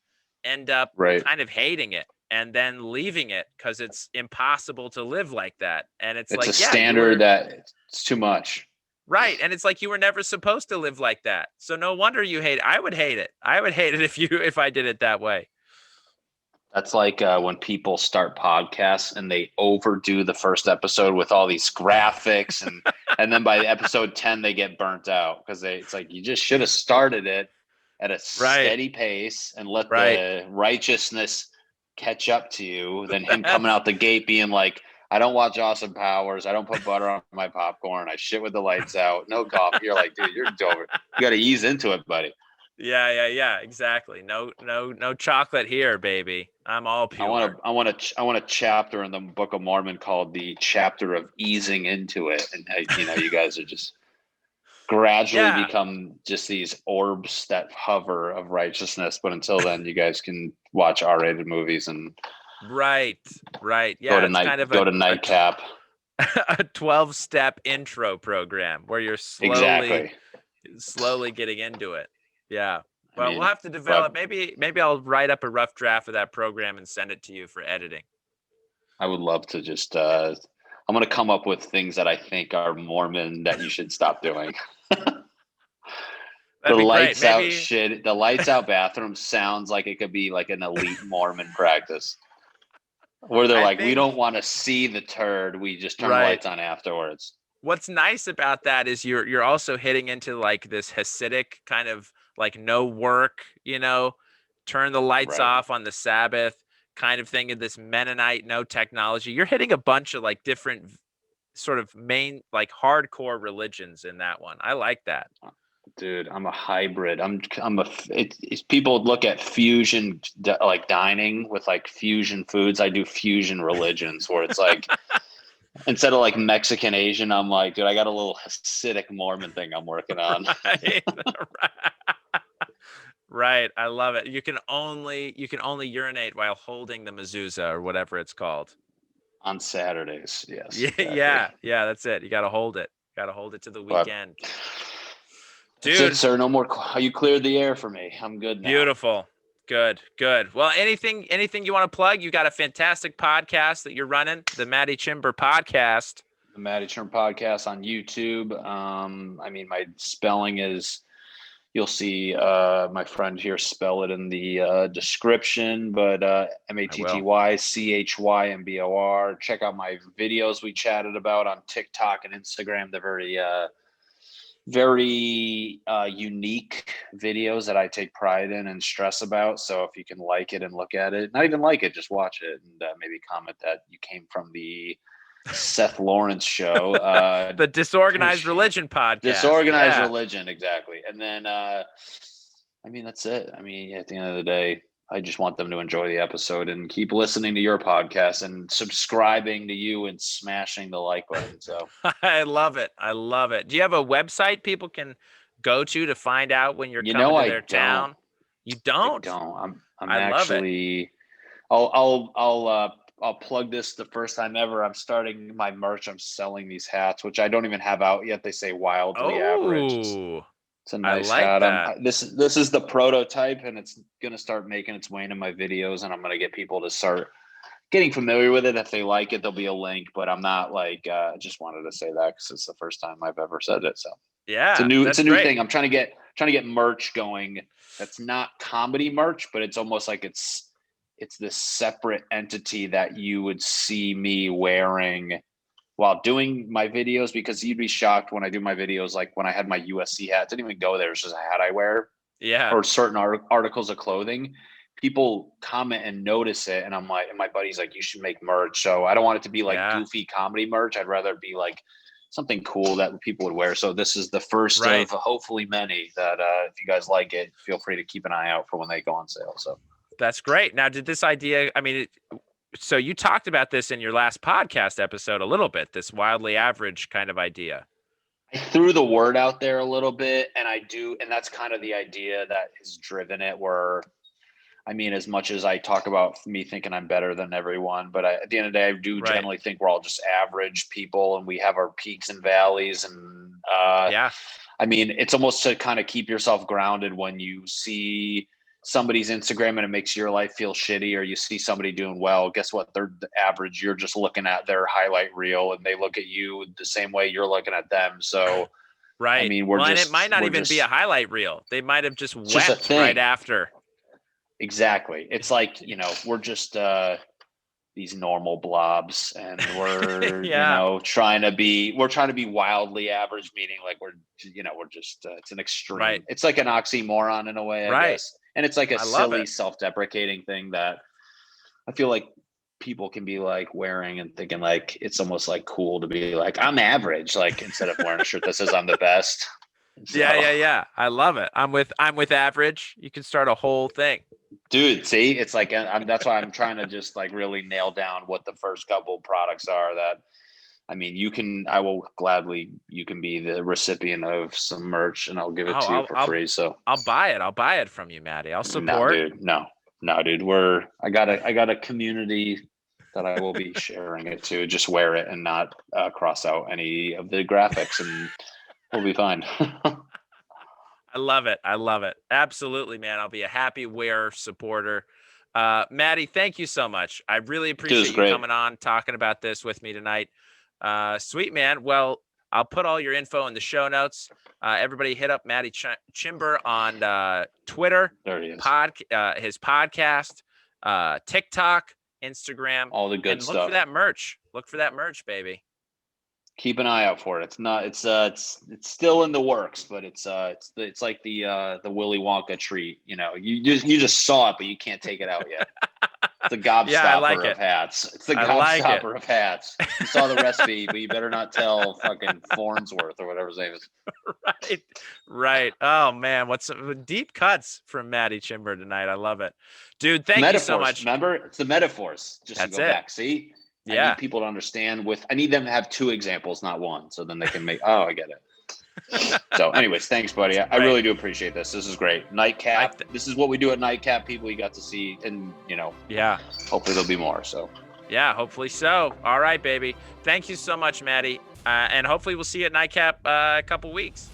B: end up
C: Right.
B: kind of hating it and then leaving it because it's impossible to live like that. And it's like,
C: a standard that it's too much.
B: Right. And it's like you were never supposed to live like that. So no wonder you hate it. I would hate it. I would hate it if I did it that way.
C: That's like when people start podcasts and they overdo the first episode with all these graphics and then by episode 10 they get burnt out because it's like you just should have started it at a steady pace and let the righteousness catch up to you than him coming out the gate being like, I don't watch Austin Powers. I don't put butter on my popcorn. I shit with the lights out. No coffee. You're like, dude, you're over. You got to ease into it, buddy.
B: Yeah. Exactly. No chocolate here, baby. I'm all pure.
C: I want a chapter in the Book of Mormon called the chapter of easing into it, and you guys are just gradually become just these orbs that hover of righteousness. But until then, you guys can watch R-rated movies and
B: right. Yeah,
C: go to Nightcap.
B: A 12-step intro program where you're slowly getting into it. Yeah. Well, we'll have to develop. Maybe I'll write up a rough draft of that program and send it to you for editing.
C: I would love to just. I'm going to come up with things that I think are Mormon that you should stop doing. The lights out shit. The lights out bathroom sounds like it could be like an elite Mormon practice, where they're like, we don't want to see the turd. We just turn the lights on afterwards.
B: What's nice about that is you're also hitting into like this Hasidic kind of like no work, turn the lights off on the Sabbath kind of thing, in this Mennonite no technology. You're hitting a bunch of like different sort of main like hardcore religions in that one. I like that.
C: Dude, I'm a hybrid. It's people look at fusion like dining with like fusion foods. I do fusion religions where it's like instead of like Mexican Asian, I'm like, dude, I got a little Hasidic Mormon thing I'm working on.
B: Right. I love it. You can only urinate while holding the mezuzah or whatever it's called.
C: On Saturdays, yes.
B: Exactly. Yeah, that's it. You got to hold it. Got to hold it to the weekend.
C: Dude, that's it, sir. No more. You cleared the air for me. I'm good now.
B: Beautiful. Good. Well, anything you want to plug? You got a fantastic podcast that you're running, the Matty Chymbor podcast.
C: The Matty Chymbor podcast on YouTube. My spelling is. You'll see my friend here spell it in the description, but MattyChymBor. Check out my videos we chatted about on TikTok and Instagram. They're very unique videos that I take pride in and stress about. So if you can like it and look at it, not even like it, just watch it and maybe comment that you came from the Seth Lawrence show,
B: the Disorganized Religion podcast.
C: Disorganized Religion, exactly. And then that's it. At the end of the day, I just want them to enjoy the episode and keep listening to your podcast and subscribing to you and smashing the like button. So
B: I love it. Do you have a website people can go to find out when you're coming to their town? You don't?
C: I don't. I'm actually I'll plug this the first time ever. I'm starting my merch. I'm selling these hats, which I don't even have out yet. They say wildly average. It's a nice hat. This is the prototype, and it's going to start making its way into my videos, and I'm going to get people to start getting familiar with it. If they like it, there'll be a link, but I'm not like, I just wanted to say that because it's the first time I've ever said it. So
B: yeah,
C: it's a new thing. I'm trying to get merch going. That's not comedy merch, but it's almost like it's this separate entity that you would see me wearing while doing my videos, because you'd be shocked when I do my videos. Like when I had my USC hat, didn't even go there. It's just a hat I wear.
B: Yeah.
C: Or certain articles of clothing. People comment and notice it. And I'm like, and my buddy's like, you should make merch. So I don't want it to be like goofy comedy merch. I'd rather it be like something cool that people would wear. So this is the first of hopefully many that if you guys like it, feel free to keep an eye out for when they go on sale. So
B: that's great. Now, did this idea, so you talked about this in your last podcast episode a little bit, this wildly average kind of idea.
C: I threw the word out there a little bit, and that's kind of the idea that has driven it, where, I mean, as much as I talk about me thinking I'm better than everyone, but at the end of the day, I do generally think we're all just average people, and we have our peaks and valleys. And I mean, it's almost to kind of keep yourself grounded when you see somebody's Instagram and it makes your life feel shitty, or you see somebody doing well. Guess what? They're the average. You're just looking at their highlight reel, and they look at you the same way you're looking at them. So,
B: right.
C: I mean,
B: and it might not even be a highlight reel. They might have just wept right after.
C: Exactly. It's like, we're just these normal blobs, and we're trying to be wildly average, meaning like we're just it's an extreme.
B: Right.
C: It's like an oxymoron in a way, I guess. And it's like a silly self-deprecating thing that I feel like people can be like wearing and thinking like it's almost like cool to be like, I'm average, like instead of wearing a shirt that says I'm the best. So,
B: yeah. I love it. I'm with average. You can start a whole thing.
C: Dude, see, it's like that's why I'm trying to just like really nail down what the first couple products are that, I mean, you can be the recipient of some merch, and I'll give it to you for free. So
B: I'll buy it. I'll buy it from you, Matty. I'll support.
C: No, dude. I got a community that I will be sharing it to. Just wear it and not cross out any of the graphics, and we'll be fine.
B: I love it. Absolutely, man. I'll be a happy wearer supporter. Matty, thank you so much. I really appreciate you coming on, talking about this with me tonight. Sweet, man. Well, I'll put all your info in the show notes. Everybody hit up Matty Chymbor on Twitter.
C: There he is.
B: His podcast, TikTok, Instagram.
C: All the good
B: and
C: stuff.
B: Look for that merch, baby.
C: Keep an eye out for it. It's still in the works, but it's like the Willy Wonka treat. You just saw it, but you can't take it out yet. It's the gobstopper of hats. It's the gobstopper of hats. You saw the recipe, but you better not tell fucking Farnsworth or whatever his name is.
B: Right. Oh man, what's deep cuts from Matty Chymbor tonight? I love it, dude. Thank you so much.
C: Remember, it's the metaphors. Just to go back. See. I need people to understand I need them to have two examples, not one. So then they can make, I get it. So anyways, thanks, buddy. I really do appreciate this. This is great. Nightcap. This is what we do at Nightcap. People you got to see, and hopefully there'll be more. So
B: yeah, hopefully so. All right, baby. Thank you so much, Matty. And hopefully we'll see you at Nightcap a couple weeks.